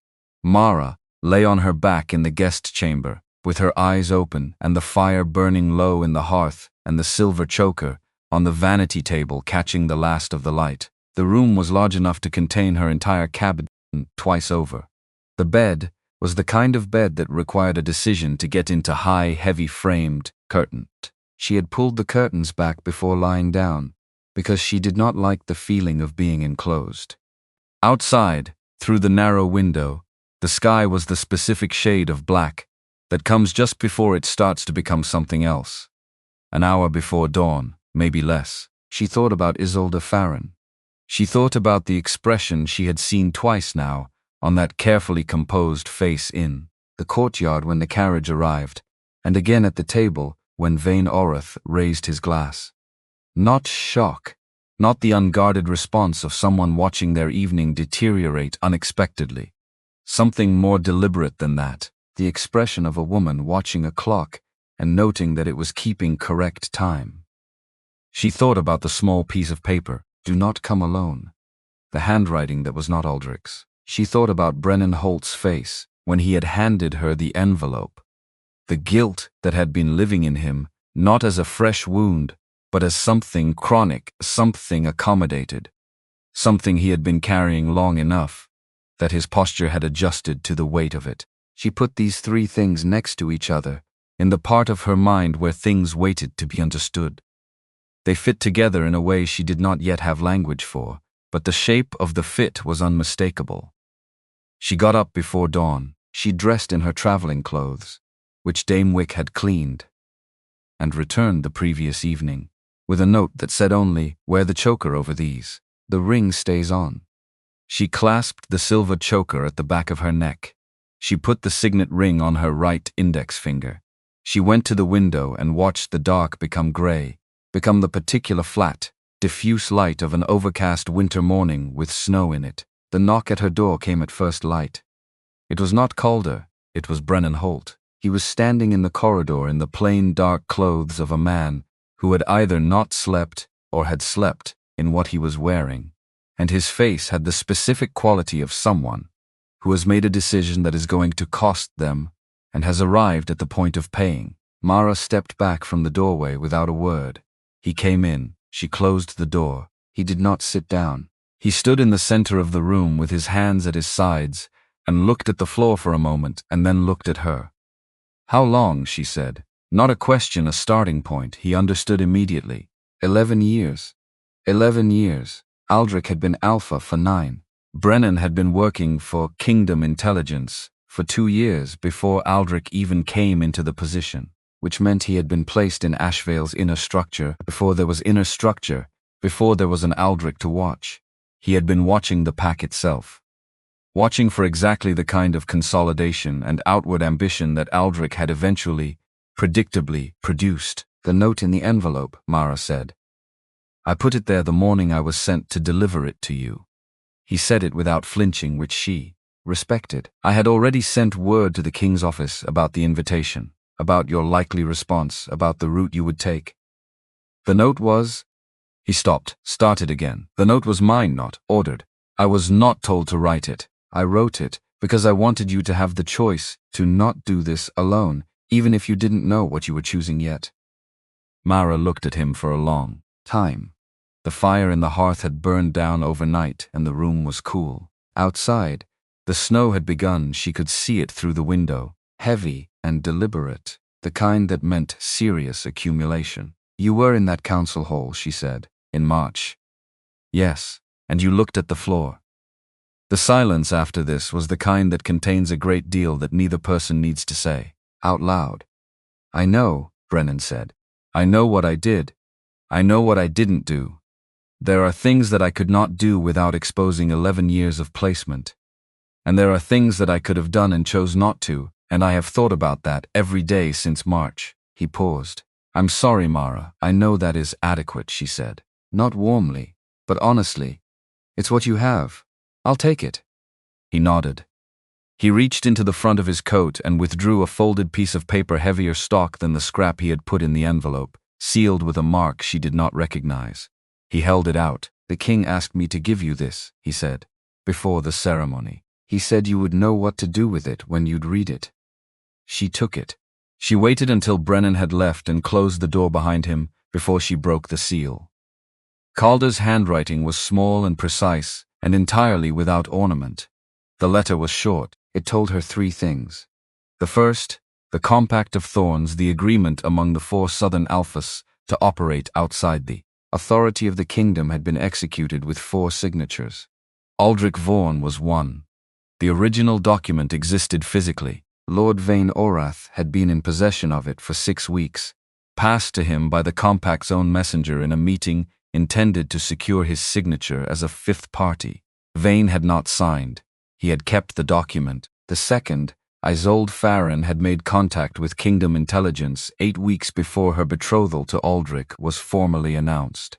A: Mara lay on her back in the guest chamber, with her eyes open and the fire burning low in the hearth and the silver choker on the vanity table catching the last of the light. The room was large enough to contain her entire cabin twice over. The bed was the kind of bed that required a decision to get into high, heavy-framed curtains. She had pulled the curtains back before lying down, because she did not like the feeling of being enclosed. Outside, through the narrow window, the sky was the specific shade of black that comes just before it starts to become something else. An hour before dawn, maybe less. She thought about Isolde Farron. She thought about the expression she had seen twice now on that carefully composed face in the courtyard when the carriage arrived, and again at the table when Vane Orath raised his glass. Not shock, not the unguarded response of someone watching their evening deteriorate unexpectedly. Something more deliberate than that, the expression of a woman watching a clock and noting that it was keeping correct time. She thought about the small piece of paper, "Do not come alone," the handwriting that was not Aldric's. She thought about Brennan Holt's face when he had handed her the envelope. The guilt that had been living in him, not as a fresh wound, but as something chronic, something accommodated, something he had been carrying long enough, that his posture had adjusted to the weight of it. She put these three things next to each other, in the part of her mind where things waited to be understood. They fit together in a way she did not yet have language for, but the shape of the fit was unmistakable. She got up before dawn. She dressed in her traveling clothes, which Dame Wick had cleaned, and returned the previous evening, with a note that said only, "Wear the choker over these. The ring stays on." She clasped the silver choker at the back of her neck. She put the signet ring on her right index finger. She went to the window and watched the dark become gray, become the particular flat, diffuse light of an overcast winter morning with snow in it. The knock at her door came at first light. It was not Calder, it was Brennan Holt. He was standing in the corridor in the plain dark clothes of a man who had either not slept or had slept in what he was wearing, and his face had the specific quality of someone who has made a decision that is going to cost them and has arrived at the point of paying. Mara stepped back from the doorway without a word. He came in. She closed the door. He did not sit down. He stood in the center of the room with his hands at his sides and looked at the floor for a moment and then looked at her. "How long?" she said. Not a question, a starting point. He understood immediately. 11 years. 11 years. Aldric had been Alpha for 9. Brennan had been working for Kingdom Intelligence for 2 years before Aldric even came into the position, which meant he had been placed in Ashveil's inner structure before there was inner structure, before there was an Aldric to watch. He had been watching the pack itself. Watching for exactly the kind of consolidation and outward ambition that Aldric had eventually, predictably, produced. "The note in the envelope," Mara said. "I put it there the morning I was sent to deliver it to you." He said it without flinching, which she respected. "I had already sent word to the king's office about the invitation, about your likely response, about the route you would take. The note was—" He stopped, started again. "The note was mine, not ordered. I was not told to write it. I wrote it because I wanted you to have the choice to not do this alone, even if you didn't know what you were choosing yet." Mara looked at him for a long time. The fire in the hearth had burned down overnight and the room was cool. Outside, the snow had begun. She could see it through the window, heavy and deliberate, the kind that meant serious accumulation. "You were in that council hall," she said, "in March." "Yes, and you looked at the floor." The silence after this was the kind that contains a great deal that neither person needs to say out loud. I know, Brennan said. I know what I did. I know what I didn't do. There are things that I could not do without exposing 11 years of placement. And there are things that I could have done and chose not to, and I have thought about that every day since March. He paused. I'm sorry, Mara. I know that is adequate, she said. Not warmly, but honestly. It's what you have. I'll take it. He nodded. He reached into the front of his coat and withdrew a folded piece of paper heavier stock than the scrap he had put in the envelope, sealed with a mark she did not recognize. He held it out. The king asked me to give you this, he said, before the ceremony. He said you would know what to do with it when you'd read it. She took it. She waited until Brennan had left and closed the door behind him before she broke the seal. Calder's handwriting was small and precise and entirely without ornament. The letter was short. It told her 3 things. The first, the Compact of Thorns, the agreement among the 4 southern Alphas to operate outside the authority of the kingdom, had been executed with 4 signatures. Aldric Vorne was one. The original document existed physically. Lord Vane Orath had been in possession of it for 6 weeks, passed to him by the Compact's own messenger in a meeting intended to secure his signature as a 5th party. Vane had not signed. He had kept the document. The second, Isolde Farron had made contact with Kingdom intelligence 8 weeks before her betrothal to Aldric was formally announced.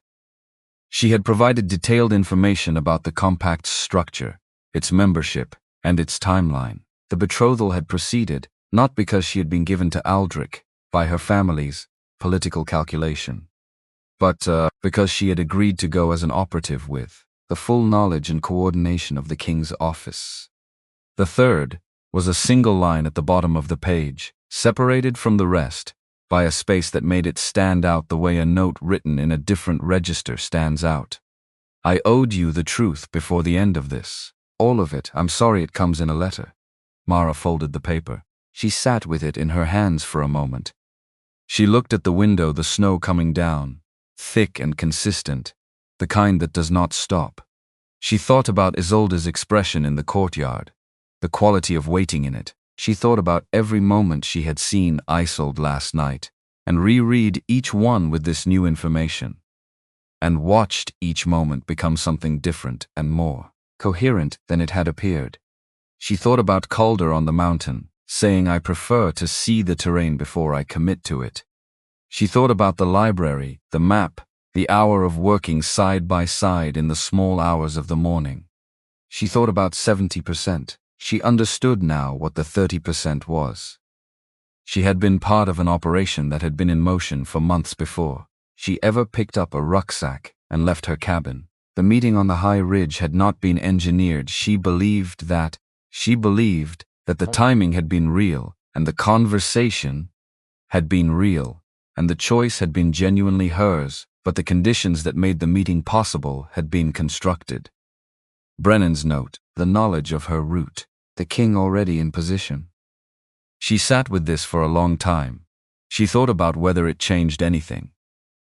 A: She had provided detailed information about the Compact's structure, its membership, and its timeline. The betrothal had proceeded, not because she had been given to Aldric by her family's political calculation, but because she had agreed to go as an operative with the full knowledge and coordination of the king's office. The third was a single line at the bottom of the page, separated from the rest by a space that made it stand out the way a note written in a different register stands out. I owed you the truth before the end of this. All of it. I'm sorry it comes in a letter. Mara folded the paper. She sat with it in her hands for a moment. She looked at the window, the snow coming down, thick and consistent, the kind that does not stop. She thought about Isolde's expression in the courtyard, the quality of waiting in it. She thought about every moment she had seen Isolde last night, and reread each one with this new information, and watched each moment become something different and more coherent than it had appeared. She thought about Calder on the mountain, saying, I prefer to see the terrain before I commit to it. She thought about the library, the map, the hour of working side by side in the small hours of the morning. She thought about 70%. She understood now what the 30% was. She had been part of an operation that had been in motion for months before she ever picked up a rucksack and left her cabin. The meeting on the high ridge had not been engineered. She believed that the timing had been real, and the conversation had been real, and the choice had been genuinely hers, but the conditions that made the meeting possible had been constructed. Brennan's note, the knowledge of her route, the king already in position. She sat with this for a long time. She thought about whether it changed anything.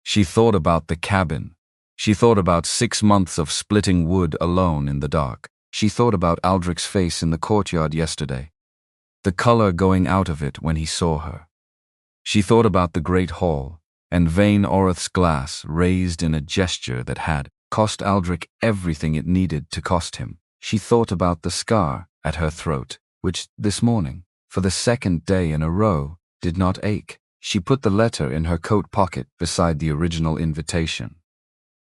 A: She thought about the cabin. She thought about 6 months of splitting wood alone in the dark. She thought about Aldric's face in the courtyard yesterday, the color going out of it when he saw her. She thought about the great hall, and Vane Orath's glass raised in a gesture that had cost Aldric everything it needed to cost him. She thought about the scar at her throat, which this morning, for the 2nd day in a row, did not ache. She put the letter in her coat pocket beside the original invitation.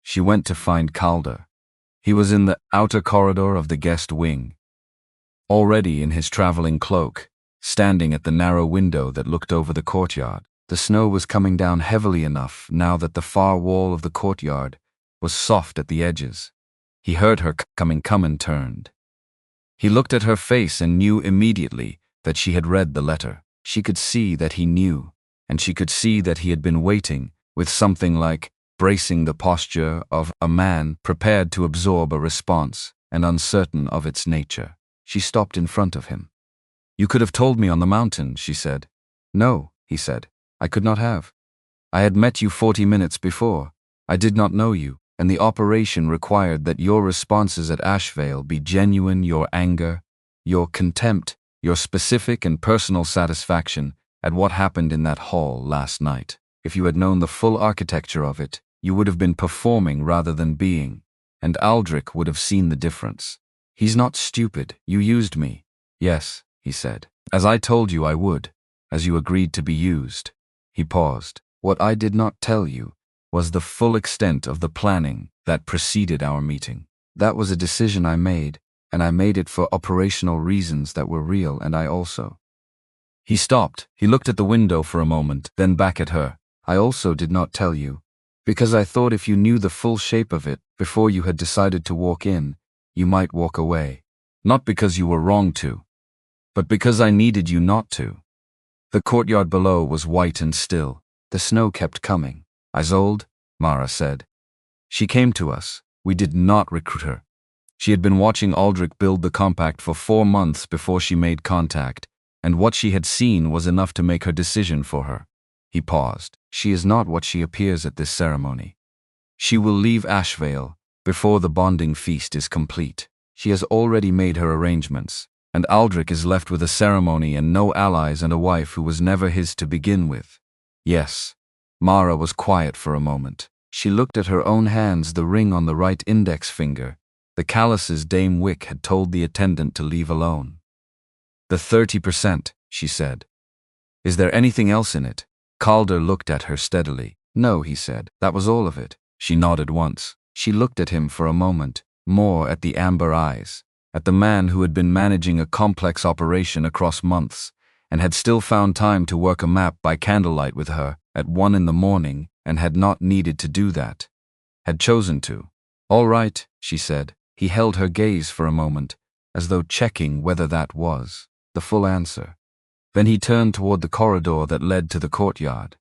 A: She went to find Calder. He was in the outer corridor of the guest wing, already in his traveling cloak, standing at the narrow window that looked over the courtyard. The snow was coming down heavily enough now that the far wall of the courtyard was soft at the edges. He heard her come and turned. He looked at her face and knew immediately that she had read the letter. She could see that he knew, and she could see that he had been waiting with something like bracing the posture of a man prepared to absorb a response and uncertain of its nature. She stopped in front of him. You could have told me on the mountain, she said. No, he said. I could not have. I had met you 40 minutes before. I did not know you, and the operation required that your responses at Ashveil be genuine, your anger, your contempt, your specific and personal satisfaction at what happened in that hall last night. If you had known the full architecture of it, you would have been performing rather than being, and Aldric would have seen the difference. He's not stupid. You used me. Yes, he said. As I told you I would, as you agreed to be used. He paused. What I did not tell you was the full extent of the planning that preceded our meeting. That was a decision I made, and I made it for operational reasons that were real, and I also. He stopped. He looked at the window for a moment, then back at her. I also did not tell you, because I thought if you knew the full shape of it before you had decided to walk in, you might walk away. Not because you were wrong to, but because I needed you not to. The courtyard below was white and still. The snow kept coming. Exiled, Mara said. She came to us. We did not recruit her. She had been watching Aldric build the compact for 4 months before she made contact, and what she had seen was enough to make her decision for her. He paused. She is not what she appears at this ceremony. She will leave Ashveil before the bonding feast is complete. She has already made her arrangements, and Aldric is left with a ceremony and no allies and a wife who was never his to begin with. Yes. Mara was quiet for a moment. She looked at her own hands, the ring on the right index finger, the calluses Dame Wick had told the attendant to leave alone. The 30%, she said. Is there anything else in it? Calder looked at her steadily. No, he said. That was all of it. She nodded once. She looked at him for a moment, more at the amber eyes, at the man who had been managing a complex operation across months, and had still found time to work a map by candlelight with her at 1 in the morning and had not needed to do that. Had chosen to. All right, she said. He held her gaze for a moment, as though checking whether that was the full answer. Then he turned toward the corridor that led to the courtyard.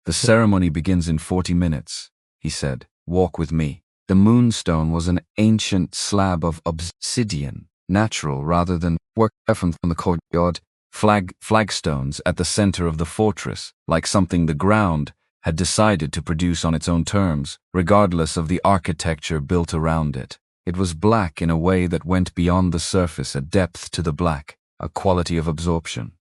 A: The ceremony begins in 40 minutes, he said. Walk with me. The moonstone was an ancient slab of obsidian, natural rather than work from the courtyard, flagstones at the center of the fortress, like something the ground had decided to produce on its own terms, regardless of the architecture built around it. It was black in a way that went beyond the surface, a depth to the black, a quality of absorption.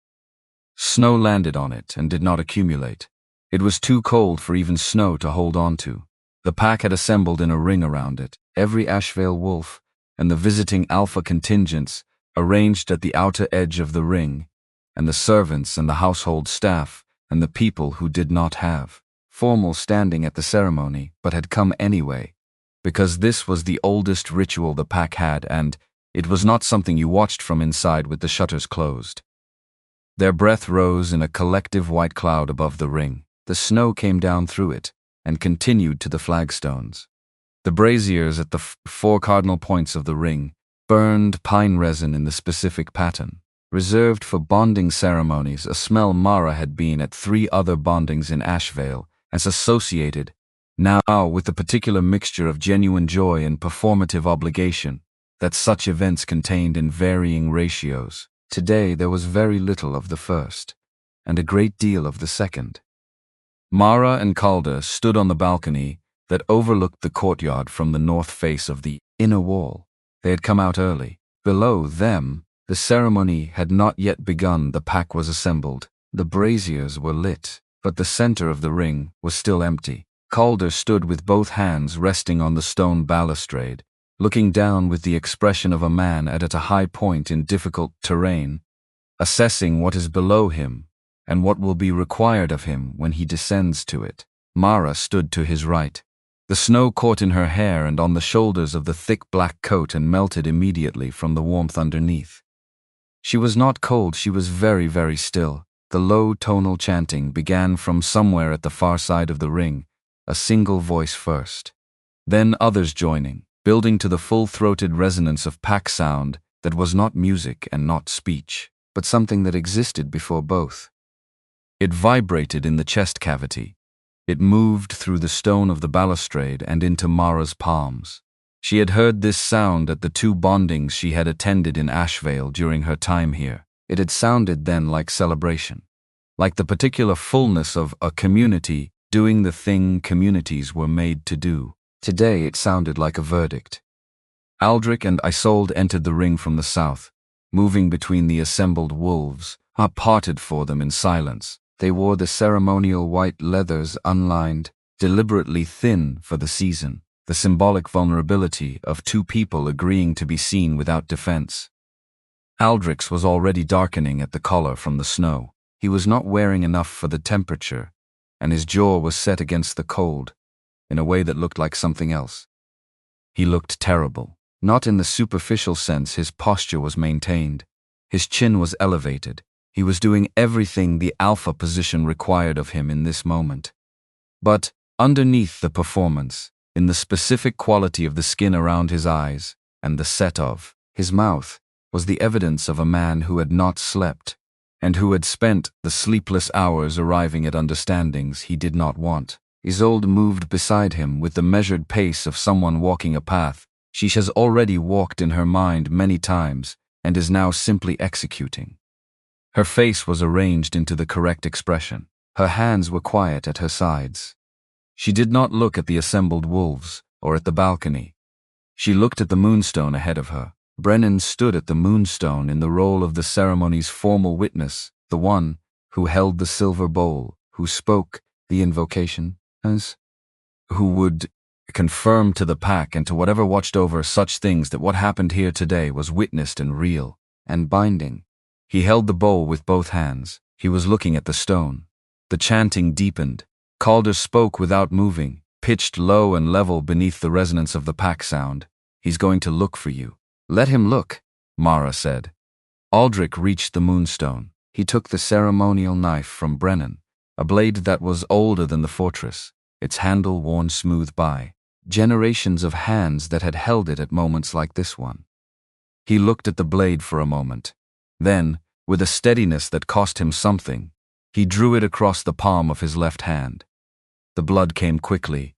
A: Snow landed on it and did not accumulate. It was too cold for even snow to hold on to. The pack had assembled in a ring around it, every Ashveil wolf and the visiting Alpha contingents arranged at the outer edge of the ring, and the servants and the household staff and the people who did not have formal standing at the ceremony but had come anyway, because this was the oldest ritual the pack had, and it was not something you watched from inside with the shutters closed. Their breath rose in a collective white cloud above the ring. The snow came down through it and continued to the flagstones. The braziers at the 4 cardinal points of the ring burned pine resin in the specific pattern, reserved for bonding ceremonies, a smell Mara had been at 3 other bondings in Ashveil, as associated now with the particular mixture of genuine joy and performative obligation that such events contained in varying ratios. Today there was very little of the first, and a great deal of the second. Mara and Calder stood on the balcony that overlooked the courtyard from the north face of the inner wall. They had come out early. Below them, the ceremony had not yet begun. The pack was assembled. The braziers were lit, but the center of the ring was still empty. Calder stood with both hands resting on the stone balustrade, looking down with the expression of a man at a high point in difficult terrain, assessing what is below him and what will be required of him when he descends to it. Mara stood to his right. The snow caught in her hair and on the shoulders of the thick black coat and melted immediately from the warmth underneath. She was not cold, she was very, very still. The low tonal chanting began from somewhere at the far side of the ring, a single voice first. Then others joining, building to the full-throated resonance of pack sound that was not music and not speech, but something that existed before both. It vibrated in the chest cavity. It moved through the stone of the balustrade and into Mara's palms. She had heard this sound at the 2 bondings she had attended in Ashveil during her time here. It had sounded then like celebration, like the particular fullness of a community doing the thing communities were made to do. Today it sounded like a verdict. Aldric and Isolde entered the ring from the south, moving between the assembled wolves, parted for them in silence. They wore the ceremonial white leathers unlined, deliberately thin for the season, the symbolic vulnerability of two people agreeing to be seen without defense. Aldric's was already darkening at the collar from the snow. He was not wearing enough for the temperature, and his jaw was set against the cold, in a way that looked like something else. He looked terrible. Not in the superficial sense. His posture was maintained. His chin was elevated. He was doing everything the alpha position required of him in this moment. But underneath the performance, in the specific quality of the skin around his eyes and the set of his mouth, was the evidence of a man who had not slept, and who had spent the sleepless hours arriving at understandings he did not want. Isolde moved beside him with the measured pace of someone walking a path she has already walked in her mind many times and is now simply executing. Her face was arranged into the correct expression. Her hands were quiet at her sides. She did not look at the assembled wolves or at the balcony. She looked at the moonstone ahead of her. Brennan stood at the moonstone in the role of the ceremony's formal witness, the one who held the silver bowl, who spoke the invocation, who would confirm to the pack and to whatever watched over such things that what happened here today was witnessed and real and binding. He held the bowl with both hands. He was looking at the stone. The chanting deepened. Calder spoke without moving, pitched low and level beneath the resonance of the pack sound. "He's going to look for you." "Let him look," Mara said. Aldric reached the moonstone. He took the ceremonial knife from Brennan, a blade that was older than the fortress, its handle worn smooth by generations of hands that had held it at moments like this one. He looked at the blade for a moment. Then, with a steadiness that cost him something, he drew it across the palm of his left hand. The blood came quickly,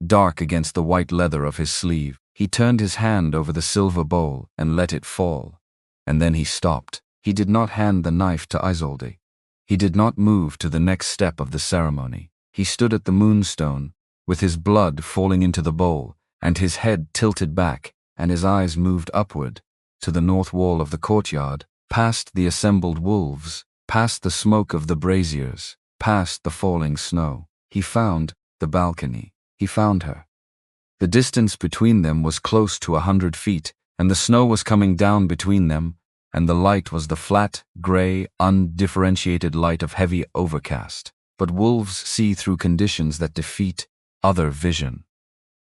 A: dark against the white leather of his sleeve. He turned his hand over the silver bowl and let it fall. And then he stopped. He did not hand the knife to Isolde. He did not move to the next step of the ceremony. He stood at the moonstone, with his blood falling into the bowl, and his head tilted back, and his eyes moved upward, to the north wall of the courtyard, past the assembled wolves, past the smoke of the braziers, past the falling snow. He found the balcony. He found her. The distance between them was close to 100 feet, and the snow was coming down between them, and the light was the flat, gray, undifferentiated light of heavy overcast. But wolves see through conditions that defeat other vision.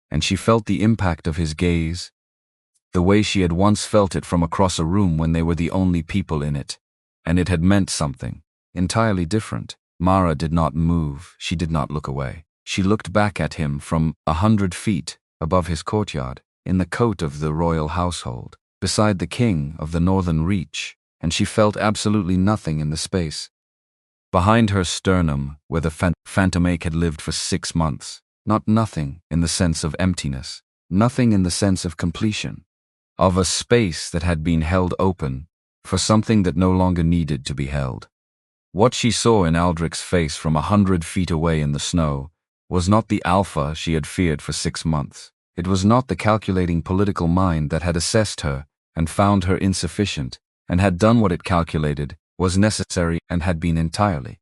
A: And she felt the impact of his gaze, the way she had once felt it from across a room when they were the only people in it, and it had meant something entirely different. Mara did not move. She did not look away. She looked back at him from 100 feet above his courtyard, in the coat of the royal household, beside the king of the northern reach, and she felt absolutely nothing in the space. Behind her sternum, where the phantom ache had lived for 6 months, not nothing in the sense of emptiness, nothing in the sense of completion, of a space that had been held open for something that no longer needed to be held. What she saw in Aldric's face from 100 feet away in the snow was not the Alpha she had feared for 6 months. It was not the calculating political mind that had assessed her and found her insufficient and had done what it calculated was necessary and had been entirely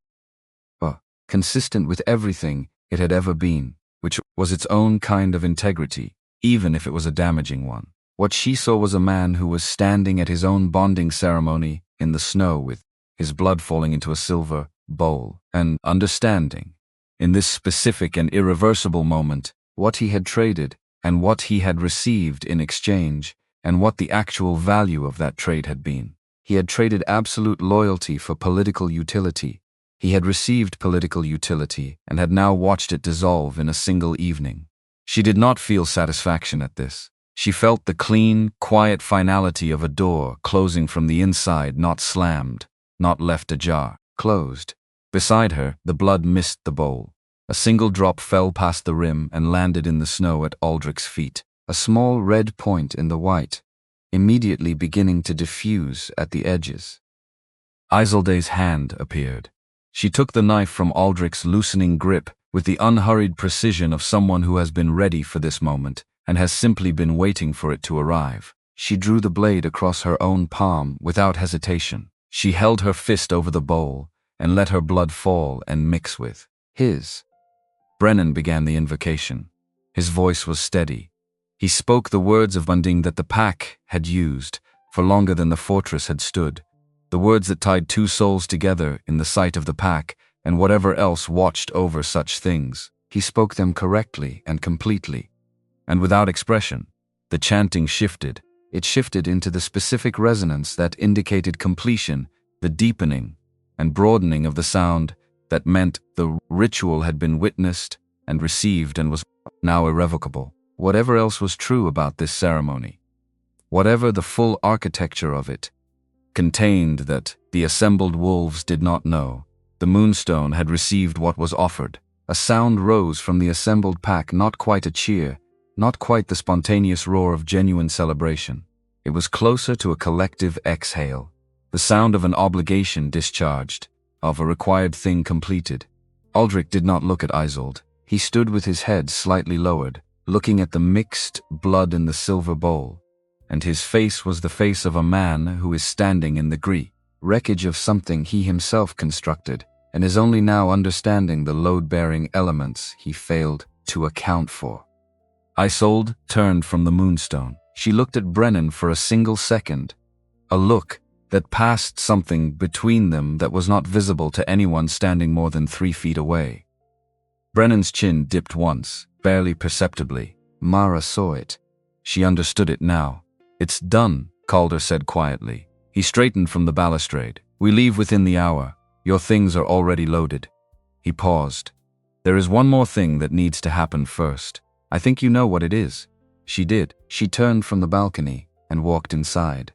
A: consistent with everything it had ever been, which was its own kind of integrity, even if it was a damaging one. What she saw was a man who was standing at his own bonding ceremony in the snow with his blood falling into a silver bowl, and understanding, in this specific and irreversible moment, what he had traded and what he had received in exchange, and what the actual value of that trade had been. He had traded absolute loyalty for political utility. He had received political utility and had now watched it dissolve in a single evening. She did not feel satisfaction at this. She felt the clean, quiet finality of a door closing from the inside, not slammed, not left ajar, closed. Beside her, the blood missed the bowl. A single drop fell past the rim and landed in the snow at Aldric's feet, a small red point in the white, immediately beginning to diffuse at the edges. Isolde's hand appeared. She took the knife from Aldric's loosening grip with the unhurried precision of someone who has been ready for this moment and has simply been waiting for it to arrive. She drew the blade across her own palm without hesitation. She held her fist over the bowl and let her blood fall and mix with his. Brennan began the invocation. His voice was steady. He spoke the words of binding that the pack had used for longer than the fortress had stood, the words that tied two souls together in the sight of the pack and whatever else watched over such things. He spoke them correctly and completely, and without expression. The chanting shifted. It shifted into the specific resonance that indicated completion, the deepening and broadening of the sound that meant the ritual had been witnessed and received and was now irrevocable. Whatever else was true about this ceremony, whatever the full architecture of it contained that the assembled wolves did not know, the moonstone had received what was offered. A sound rose from the assembled pack, not quite a cheer, not quite the spontaneous roar of genuine celebration. It was closer to a collective exhale, the sound of an obligation discharged, of a required thing completed. Aldric did not look at Exiled. He stood with his head slightly lowered, looking at the mixed blood in the silver bowl, and his face was the face of a man who is standing in the wreckage of something he himself constructed, and is only now understanding the load-bearing elements he failed to account for. Isolde turned from the moonstone. She looked at Brennan for a single second, a look that passed something between them that was not visible to anyone standing more than 3 feet away. Brennan's chin dipped once, barely perceptibly. Mara saw it. She understood it now. "It's done," Calder said quietly. He straightened from the balustrade. "We leave within the hour. Your things are already loaded." He paused. "There is one more thing that needs to happen first. I think you know what it is." She did. She turned from the balcony and walked inside.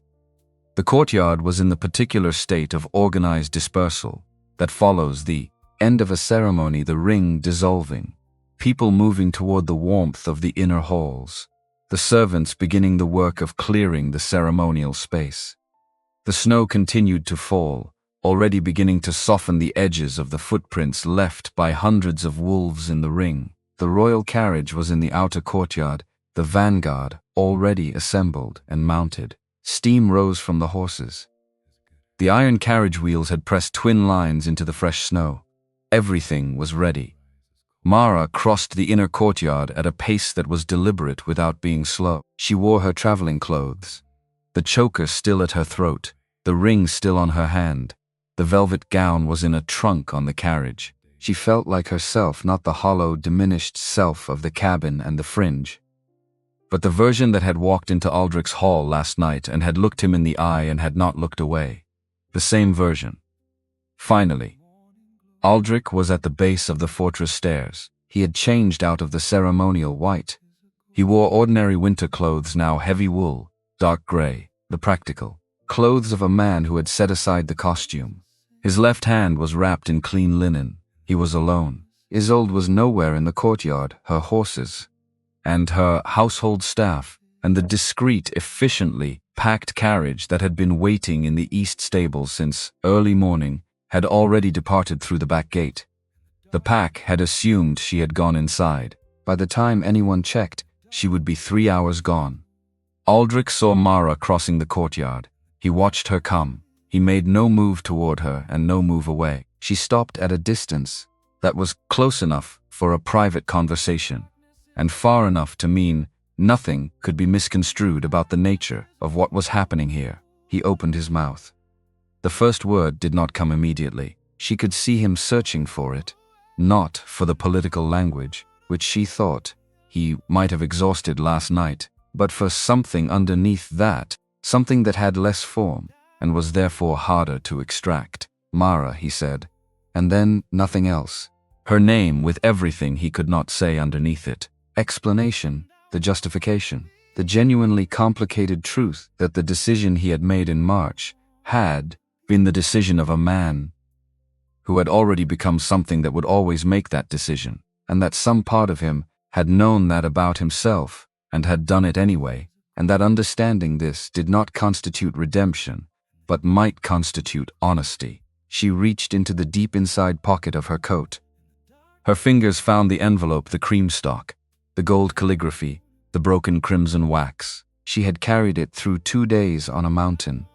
A: The courtyard was in the particular state of organized dispersal that follows the end of a ceremony, the ring dissolving, people moving toward the warmth of the inner halls, the servants beginning the work of clearing the ceremonial space. The snow continued to fall, already beginning to soften the edges of the footprints left by hundreds of wolves in the ring. The royal carriage was in the outer courtyard, the vanguard already assembled and mounted. Steam rose from the horses. The iron carriage wheels had pressed twin lines into the fresh snow. Everything was ready. Mara crossed the inner courtyard at a pace that was deliberate without being slow. She wore her traveling clothes, the choker still at her throat, the ring still on her hand. The velvet gown was in a trunk on the carriage. She felt like herself, not the hollow, diminished self of the cabin and the fringe, but the version that had walked into Aldric's hall last night and had looked him in the eye and had not looked away. The same version. Finally, Aldric was at the base of the fortress stairs. He had changed out of the ceremonial white. He wore ordinary winter clothes, now heavy wool, dark gray, the practical clothes of a man who had set aside the costume. His left hand was wrapped in clean linen. He was alone. Isolde was nowhere in the courtyard. Her horses and her household staff and the discreet, efficiently packed carriage that had been waiting in the east stable since early morning had already departed through the back gate. The pack had assumed she had gone inside. By the time anyone checked, she would be 3 hours gone. Aldric saw Mara crossing the courtyard. He watched her come. He made no move toward her and no move away. She stopped at a distance that was close enough for a private conversation, and far enough to mean nothing could be misconstrued about the nature of what was happening here. He opened his mouth. The first word did not come immediately. She could see him searching for it, not for the political language, which she thought he might have exhausted last night, but for something underneath that, something that had less form and was therefore harder to extract. "Mara," he said, and then nothing else. Her name with everything he could not say underneath it. Explanation, the justification, the genuinely complicated truth that the decision he had made in March had been the decision of a man who had already become something that would always make that decision, and that some part of him had known that about himself and had done it anyway, and that understanding this did not constitute redemption, but might constitute honesty. She reached into the deep inside pocket of her coat. Her fingers found the envelope, the cream stock, the gold calligraphy, the broken crimson wax. She had carried it through 2 days on a mountain,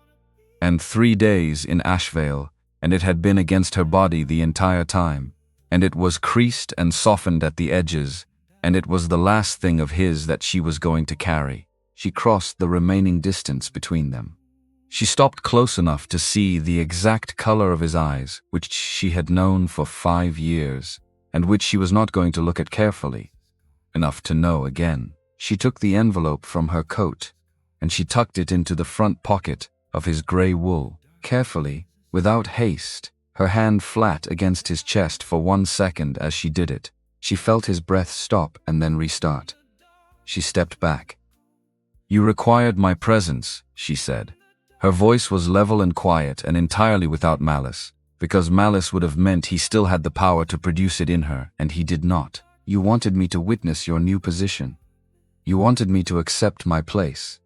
A: and 3 days in Ashveil, and it had been against her body the entire time, and it was creased and softened at the edges, and it was the last thing of his that she was going to carry. She crossed the remaining distance between them. She stopped close enough to see the exact color of his eyes, which she had known for 5 years, and which she was not going to look at carefully enough to know again. She took the envelope from her coat, and she tucked it into the front pocket of his gray wool, carefully, without haste, her hand flat against his chest for 1 second as she did it. She felt his breath stop and then restart. She stepped back. "You required my presence," she said. Her voice was level and quiet and entirely without malice, because malice would have meant he still had the power to produce it in her, and he did not. "You wanted me to witness your new position. You wanted me to accept my place."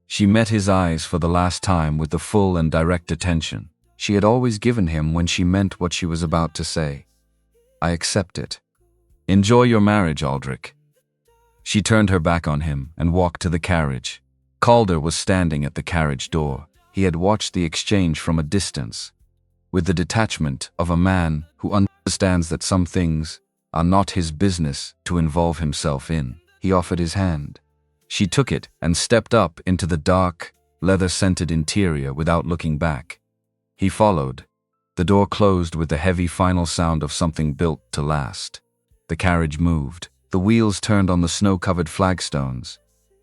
A: She met his eyes for the last time with the full and direct attention she had always given him when she meant what she was about to say. "I accept it. Enjoy your marriage, Aldric." She turned her back on him and walked to the carriage. Calder was standing at the carriage door. He had watched the exchange from a distance, with the detachment of a man who understands that some things are not his business to involve himself in. He offered his hand. She took it and stepped up into the dark, leather-scented interior without looking back. He followed. The door closed with the heavy final sound of something built to last. The carriage moved. The wheels turned on the snow-covered flagstones,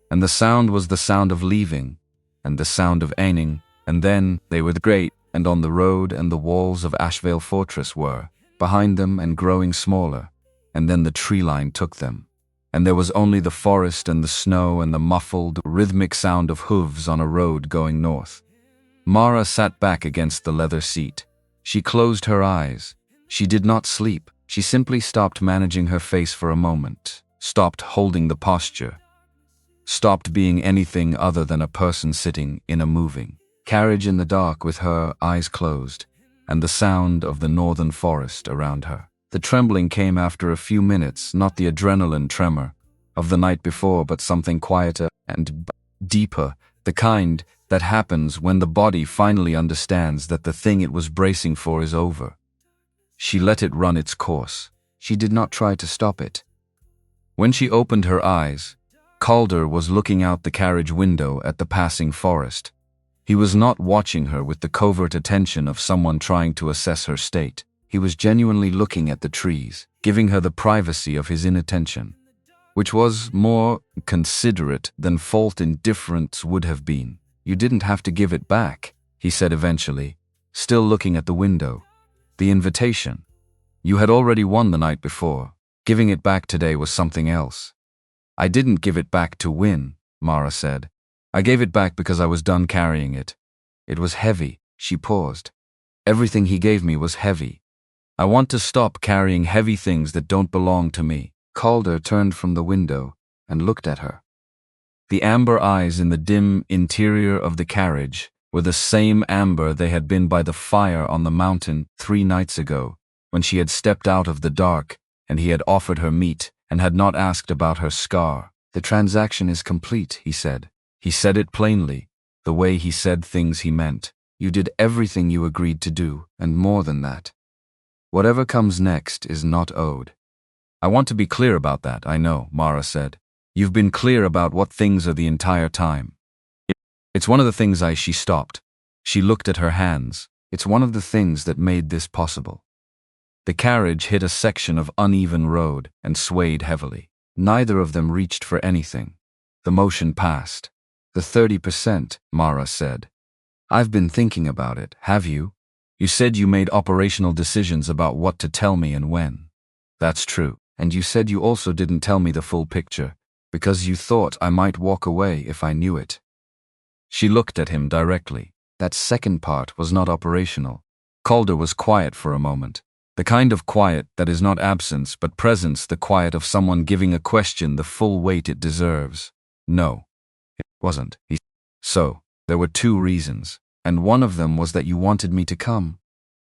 A: and the sound was the sound of leaving, and the sound of aining, and then they were great, and on the road, and the walls of Ashveil fortress were behind them and growing smaller, and then the tree line took them, and there was only the forest and the snow and the muffled, rhythmic sound of hooves on a road going north. Mara sat back against the leather seat. She closed her eyes. She did not sleep. She simply stopped managing her face for a moment, stopped holding the posture, stopped being anything other than a person sitting in a moving carriage in the dark with her eyes closed, and the sound of the northern forest around her. The trembling came after a few minutes, not the adrenaline tremor of the night before, but something quieter and deeper, the kind that happens when the body finally understands that the thing it was bracing for is over. She let it run its course. She did not try to stop it. When she opened her eyes, Calder was looking out the carriage window at the passing forest. He was not watching her with the covert attention of someone trying to assess her state. He was genuinely looking at the trees, giving her the privacy of his inattention, which was more considerate than fault indifference would have been. "You didn't have to give it back," he said eventually, still looking at the window. "The invitation. You had already won the night before. Giving it back today was something else." "I didn't give it back to win," Mara said. "I gave it back because I was done carrying it. It was heavy." She paused. "Everything he gave me was heavy. I want to stop carrying heavy things that don't belong to me." Calder turned from the window and looked at her. The amber eyes in the dim interior of the carriage were the same amber they had been by the fire on the mountain 3 nights ago, when she had stepped out of the dark and he had offered her meat and had not asked about her scar. "The transaction is complete," he said. He said it plainly, the way he said things he meant. "You did everything you agreed to do, and more than that. Whatever comes next is not owed." "I want to be clear about that, I know," Mara said. "You've been clear about what things are the entire time. It's one of the things She stopped. She looked at her hands. "It's one of the things that made this possible." The carriage hit a section of uneven road and swayed heavily. Neither of them reached for anything. The motion passed. "The 30%, Mara said. "I've been thinking about it, have you? You said you made operational decisions about what to tell me and when." "That's true. And you said you also didn't tell me the full picture, because you thought I might walk away if I knew it." She looked at him directly. "That second part was not operational." Calder was quiet for a moment. The kind of quiet that is not absence but presence, the quiet of someone giving a question the full weight it deserves. "No, it wasn't." "So, there were 2 reasons, and one of them was that you wanted me to come."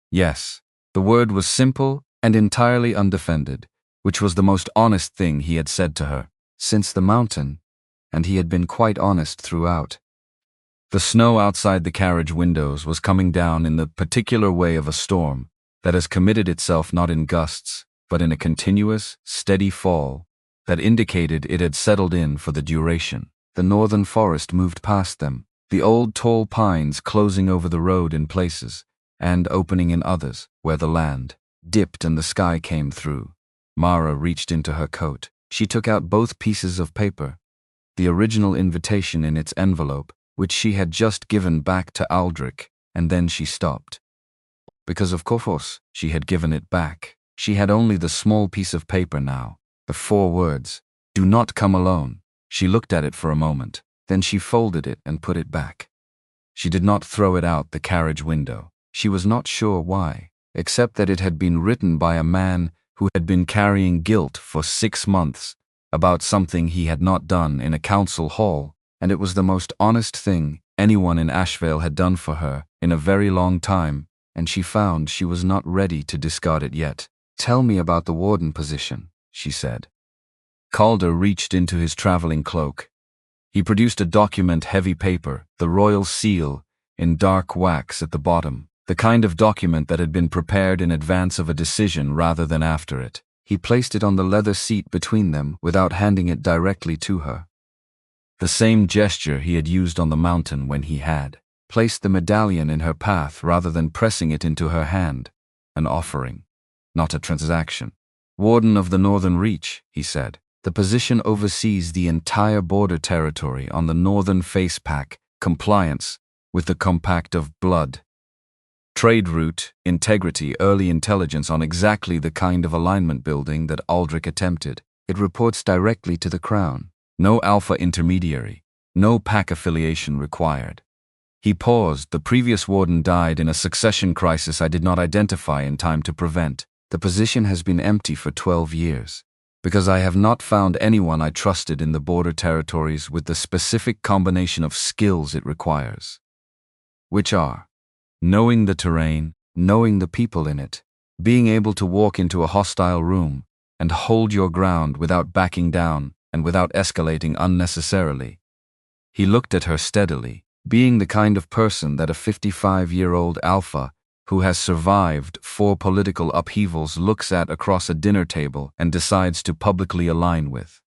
A: "Yes." The word was simple and entirely undefended, which was the most honest thing he had said to her since the mountain, and he had been quite honest throughout. The snow outside the carriage windows was coming down in the particular way of a storm that has committed itself not in gusts, but in a continuous, steady fall that indicated it had settled in for the duration. The northern forest moved past them, the old tall pines closing over the road in places, and opening in others, where the land dipped and the sky came through. Mara reached into her coat. She took out both pieces of paper, the original invitation in its envelope, which she had just given back to Aldric, and then she stopped. Because of course she had given it back. She had only the small piece of paper now, the 4 words, "Do not come alone." She looked at it for a moment, then she folded it and put it back. She did not throw it out the carriage window. She was not sure why, except that it had been written by a man who had been carrying guilt for 6 months about something he had not done in a council hall, and it was the most honest thing anyone in Ashveil had done for her in a very long time, and she found she was not ready to discard it yet. "Tell me about the warden position," she said. Calder reached into his traveling cloak. He produced a document-heavy paper, the royal seal, in dark wax at the bottom, the kind of document that had been prepared in advance of a decision rather than after it. He placed it on the leather seat between them without handing it directly to her. The same gesture he had used on the mountain when he had placed the medallion in her path rather than pressing it into her hand. An offering, not a transaction. "Warden of the Northern Reach," he said. "The position oversees the entire border territory on the northern face pack, compliance with the Compact of Blood. Trade route, integrity, early intelligence on exactly the kind of alignment building that Aldric attempted. It reports directly to the Crown. No Alpha intermediary, no pack affiliation required." He paused. "The previous warden died in a succession crisis I did not identify in time to prevent. The position has been empty for 12 years, because I have not found anyone I trusted in the border territories with the specific combination of skills it requires. Which are knowing the terrain, knowing the people in it, being able to walk into a hostile room and hold your ground without backing down and without escalating unnecessarily." He looked at her steadily, being the kind of person that a 55-year-old alpha who has survived 4 political upheavals looks at across a dinner table and decides to publicly align with.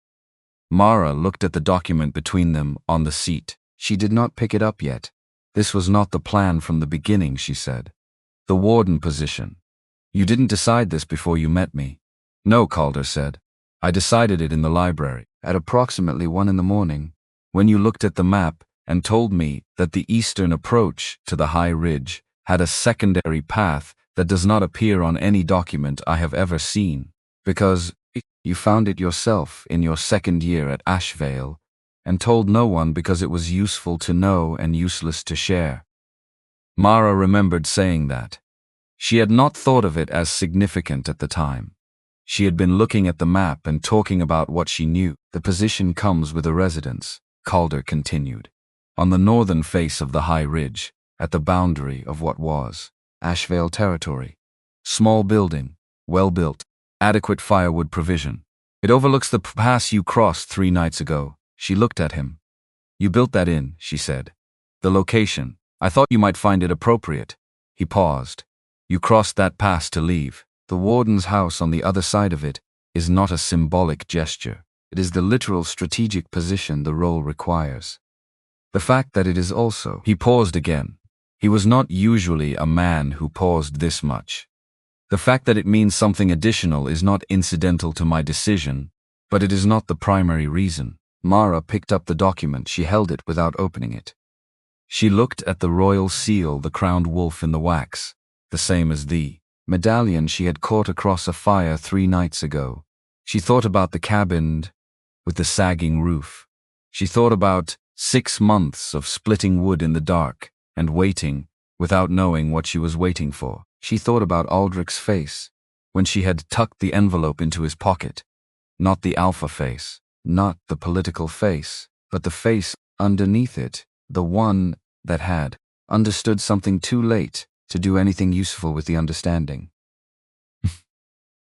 A: Mara looked at the document between them on the seat. She did not pick it up yet. "This was not the plan from the beginning," she said. "The warden position. You didn't decide this before you met me." "No," Calder said. "I decided it in the library at approximately 1 in the morning, when you looked at the map and told me that the eastern approach to the high ridge had a secondary path that does not appear on any document I have ever seen, because you found it yourself in your 2nd year at Ashveil, and told no one because it was useful to know and useless to share." Mara remembered saying that. She had not thought of it as significant at the time. She had been looking at the map and talking about what she knew. "The position comes with a residence," Calder continued, "on the northern face of the high ridge, at the boundary of what was Ashveil territory. Small building, well built, adequate firewood provision. It overlooks the pass you crossed 3 nights ago." She looked at him. "You built that in," she said. "The location. I thought you might find it appropriate." He paused. "You crossed that pass to leave. The warden's house on the other side of it is not a symbolic gesture. It is the literal strategic position the role requires. The fact that it is also..." He paused again. He was not usually a man who paused this much. "The fact that it means something additional is not incidental to my decision, but it is not the primary reason." Mara picked up the document. She held it without opening it. She looked at the royal seal, the crowned wolf in the wax, the same as the medallion she had caught across a fire 3 nights ago. She thought about the cabin with the sagging roof. She thought about 6 months of splitting wood in the dark and waiting without knowing what she was waiting for. She thought about Aldric's face when she had tucked the envelope into his pocket. Not the alpha face, not the political face, but the face underneath it, the one that had understood something too late to do anything useful with the understanding.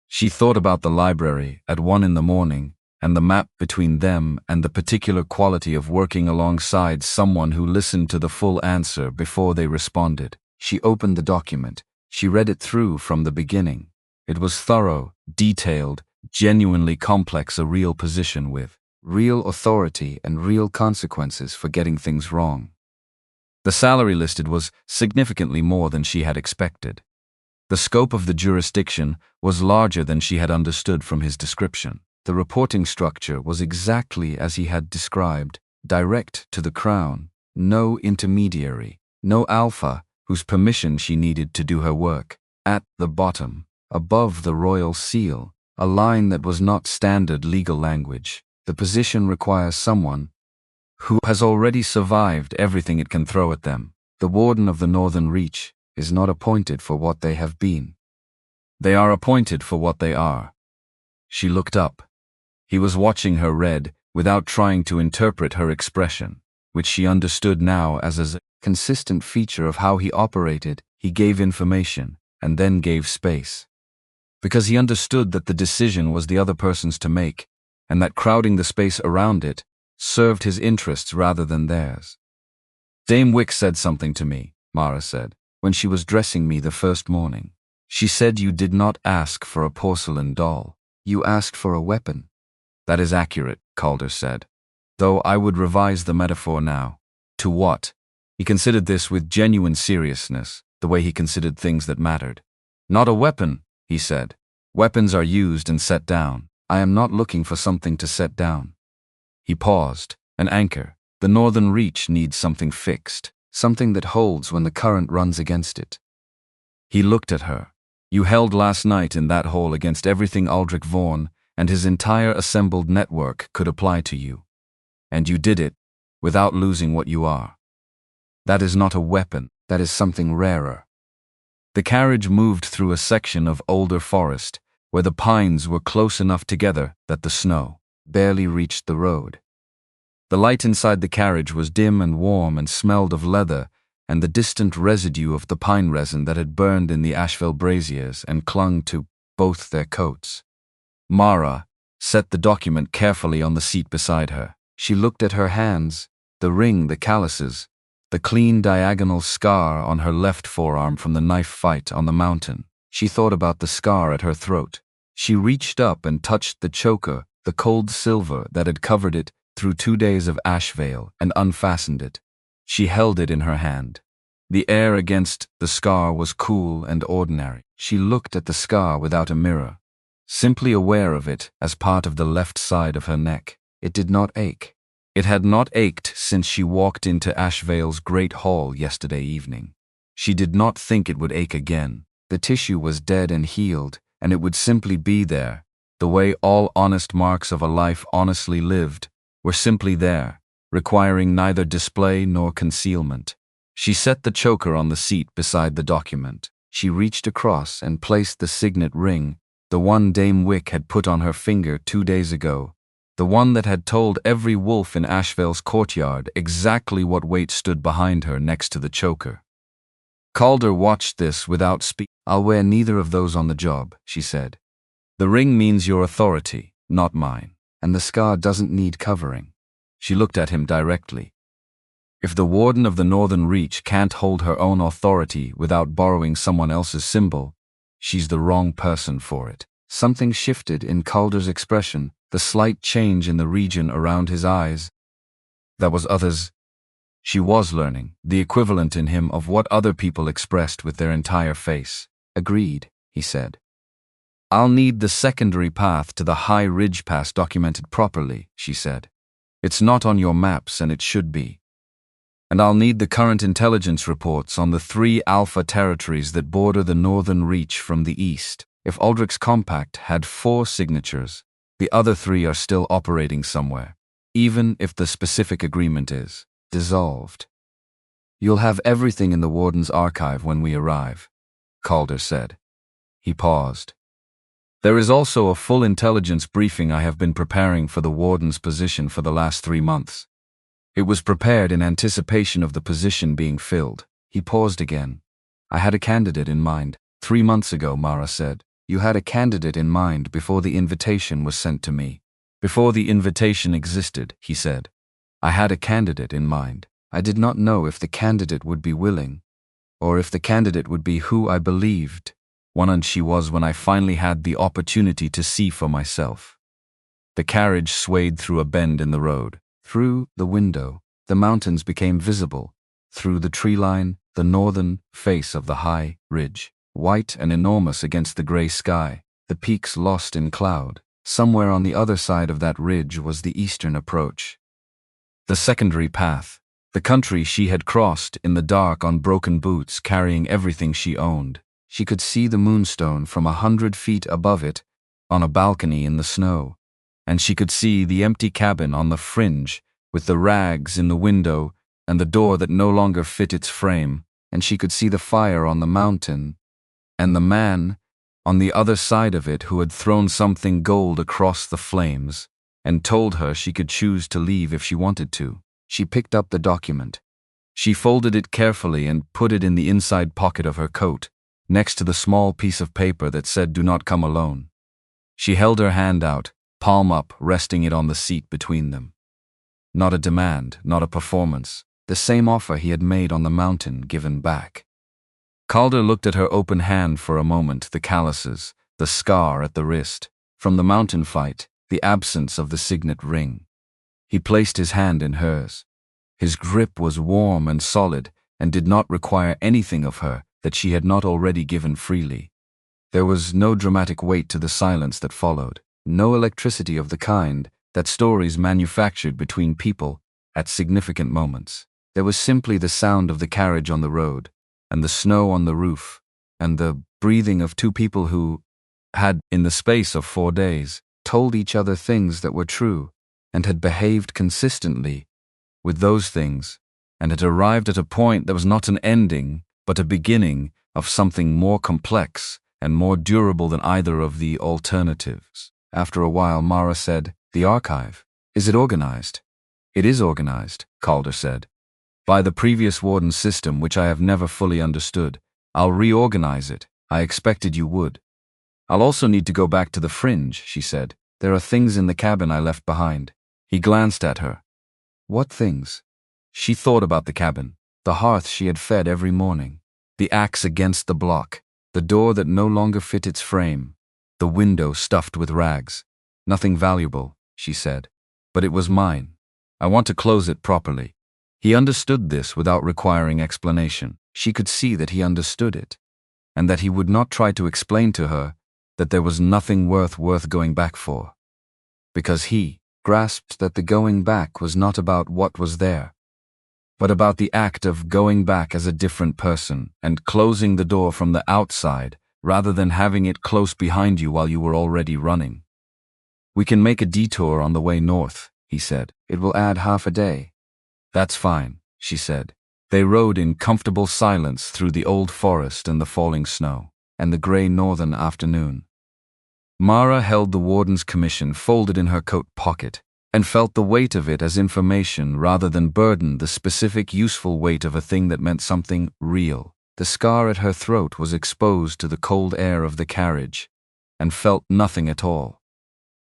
A: She thought about the library at 1 in the morning and the map between them and the particular quality of working alongside someone who listened to the full answer before they responded. She opened the document. She read it through from the beginning. It was thorough, detailed, genuinely complex, a real position with real authority and real consequences for getting things wrong. The salary listed was significantly more than she had expected. The scope of the jurisdiction was larger than she had understood from his description. The reporting structure was exactly as he had described, direct to the crown, no intermediary, no alpha whose permission she needed to do her work. At the bottom, above the royal seal, a line that was not standard legal language. The position requires someone who has already survived everything it can throw at them. The Warden of the Northern Reach is not appointed for what they have been. They are appointed for what they are. She looked up. He was watching her read without trying to interpret her expression, which she understood now as a consistent feature of how he operated. He gave information and then gave space. Because he understood that the decision was the other person's to make, and that crowding the space around it served his interests rather than theirs. Dame Wick said something to me, Mara said, when she was dressing me the first morning. She said you did not ask for a porcelain doll. You asked for a weapon. That is accurate, Calder said, though I would revise the metaphor now. To what? He considered this with genuine seriousness, the way he considered things that mattered. Not a weapon, he said. Weapons are used and set down. I am not looking for something to set down. He paused. An anchor. The Northern Reach needs something fixed, something that holds when the current runs against it. He looked at her. You held last night in that hole against everything Aldric Vorne and his entire assembled network could apply to you. And you did it without losing what you are. That is not a weapon. That is something rarer. The carriage moved through a section of older forest where the pines were close enough together that the snow barely reached the road. The light inside the carriage was dim and warm and smelled of leather and the distant residue of the pine resin that had burned in the Ashveil braziers and clung to both their coats. Mara set the document carefully on the seat beside her. She looked at her hands, the ring, the calluses, the clean diagonal scar on her left forearm from the knife fight on the mountain. She thought about the scar at her throat. She reached up and touched the choker, the cold silver that had covered it through 2 days of Ashveil, and unfastened it. She held it in her hand. The air against the scar was cool and ordinary. She looked at the scar without a mirror, simply aware of it as part of the left side of her neck. It did not ache. It had not ached since she walked into Ashveil's great hall yesterday evening. She did not think it would ache again. The tissue was dead and healed, and it would simply be there, the way all honest marks of a life honestly lived were simply there, requiring neither display nor concealment. She set the choker on the seat beside the document. She reached across and placed the signet ring, the one Dame Wick had put on her finger 2 days ago, the one that had told every wolf in Ashveil's courtyard exactly what weight stood behind her next to the choker. Calder watched this without speaking. I'll wear neither of those on the job, she said. The ring means your authority, not mine, and the scar doesn't need covering. She looked at him directly. If the Warden of the Northern Reach can't hold her own authority without borrowing someone else's symbol, she's the wrong person for it. Something shifted in Calder's expression, the slight change in the region around his eyes. That was others. She was learning, the equivalent in him of what other people expressed with their entire face. Agreed, he said. I'll need the secondary path to the High Ridge Pass documented properly, she said. It's not on your maps and it should be. And I'll need the current intelligence reports on the 3 Alpha territories that border the Northern Reach from the east. If Aldric's compact had 4 signatures, the other 3 are still operating somewhere, even if the specific agreement is dissolved. You'll have everything in the Warden's archive when we arrive, Calder said. He paused. There is also a full intelligence briefing I have been preparing for the Warden's position for the last 3 months. It was prepared in anticipation of the position being filled. He paused again. I had a candidate in mind. 3 months ago, Mara said. You had a candidate in mind before the invitation was sent to me. Before the invitation existed, he said. I had a candidate in mind. I did not know if the candidate would be willing, or if the candidate would be who I believed one she was when I finally had the opportunity to see for myself. The carriage swayed through a bend in the road. Through the window, the mountains became visible. Through the tree line, the northern face of the high ridge, white and enormous against the gray sky, the peaks lost in cloud. Somewhere on the other side of that ridge was the eastern approach. The secondary path, the country she had crossed in the dark on broken boots, carrying everything she owned. She could see the moonstone from 100 feet above it on a balcony in the snow, and she could see the empty cabin on the fringe with the rags in the window and the door that no longer fit its frame, and she could see the fire on the mountain and the man on the other side of it who had thrown something gold across the flames and told her she could choose to leave if she wanted to. She picked up the document. She folded it carefully and put it in the inside pocket of her coat, next to the small piece of paper that said "Do not come alone." She held her hand out, palm up, resting it on the seat between them. Not a demand, not a performance. The same offer he had made on the mountain given back. Calder looked at her open hand for a moment, the calluses, the scar at the wrist. From the mountain fight, the absence of the signet ring. He placed his hand in hers. His grip was warm and solid and did not require anything of her that she had not already given freely. There was no dramatic weight to the silence that followed, no electricity of the kind that stories manufactured between people at significant moments. There was simply the sound of the carriage on the road, and the snow on the roof, and the breathing of two people who had, in the space of 4 days, told each other things that were true, and had behaved consistently with those things, and had arrived at a point that was not an ending, but a beginning of something more complex and more durable than either of the alternatives. After a while, Mara said, "The archive. Is it organized?" "It is organized," Calder said. "By the previous warden's system, which I have never fully understood. I'll reorganize it. I expected you would." "I'll also need to go back to the fringe," she said. "There are things in the cabin I left behind." He glanced at her. "What things?" She thought about the cabin, the hearth she had fed every morning, the axe against the block, the door that no longer fit its frame, the window stuffed with rags. "Nothing valuable," she said, "but it was mine. I want to close it properly." He understood this without requiring explanation. She could see that he understood it, and that he would not try to explain to her that there was nothing worth going back for. Because he grasped that the going back was not about what was there, but about the act of going back as a different person and closing the door from the outside rather than having it close behind you while you were already running. "We can make a detour on the way north," he said. "It will add half a day." "That's fine," she said. They rode in comfortable silence through the old forest and the falling snow, and the gray northern afternoon. Mara held the warden's commission folded in her coat pocket, and felt the weight of it as information rather than burden, the specific useful weight of a thing that meant something real. The scar at her throat was exposed to the cold air of the carriage, and felt nothing at all.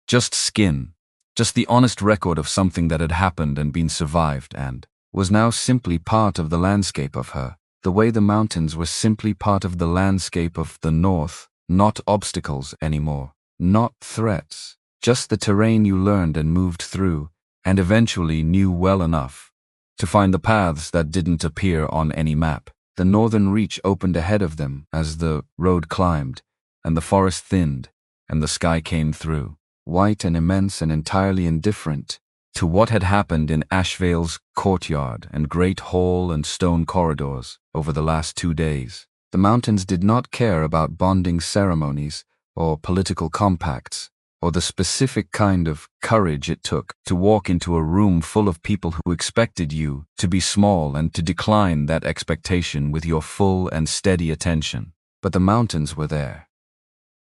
A: Just skin, just the honest record of something that had happened and been survived and was now simply part of the landscape of her, the way the mountains were simply part of the landscape of the north, not obstacles anymore, not threats. Just the terrain you learned and moved through, and eventually knew well enough to find the paths that didn't appear on any map. The northern reach opened ahead of them as the road climbed, and the forest thinned, and the sky came through, white and immense and entirely indifferent to what had happened in Ashveil's courtyard and great hall and stone corridors over the last 2 days. The mountains did not care about bonding ceremonies or political compacts, or the specific kind of courage it took to walk into a room full of people who expected you to be small and to decline that expectation with your full and steady attention. But the mountains were there,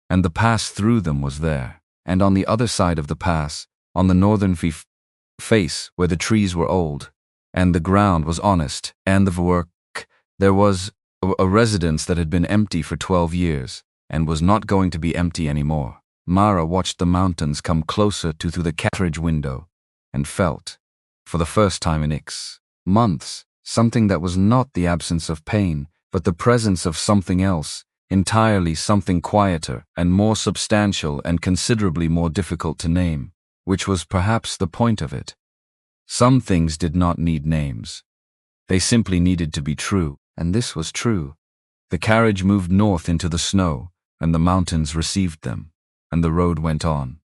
A: and the pass through them was there, and on the other side of the pass, on the northern face where the trees were old, and the ground was honest, and the work, there was a residence that had been empty for 12 years, and was not going to be empty anymore. Mara watched the mountains come closer to through the carriage window and felt, for the first time in months, something that was not the absence of pain, but the presence of something else, entirely something quieter and more substantial and considerably more difficult to name, which was perhaps the point of it. Some things did not need names. They simply needed to be true, and this was true. The carriage moved north into the snow, and the mountains received them, and the road went on.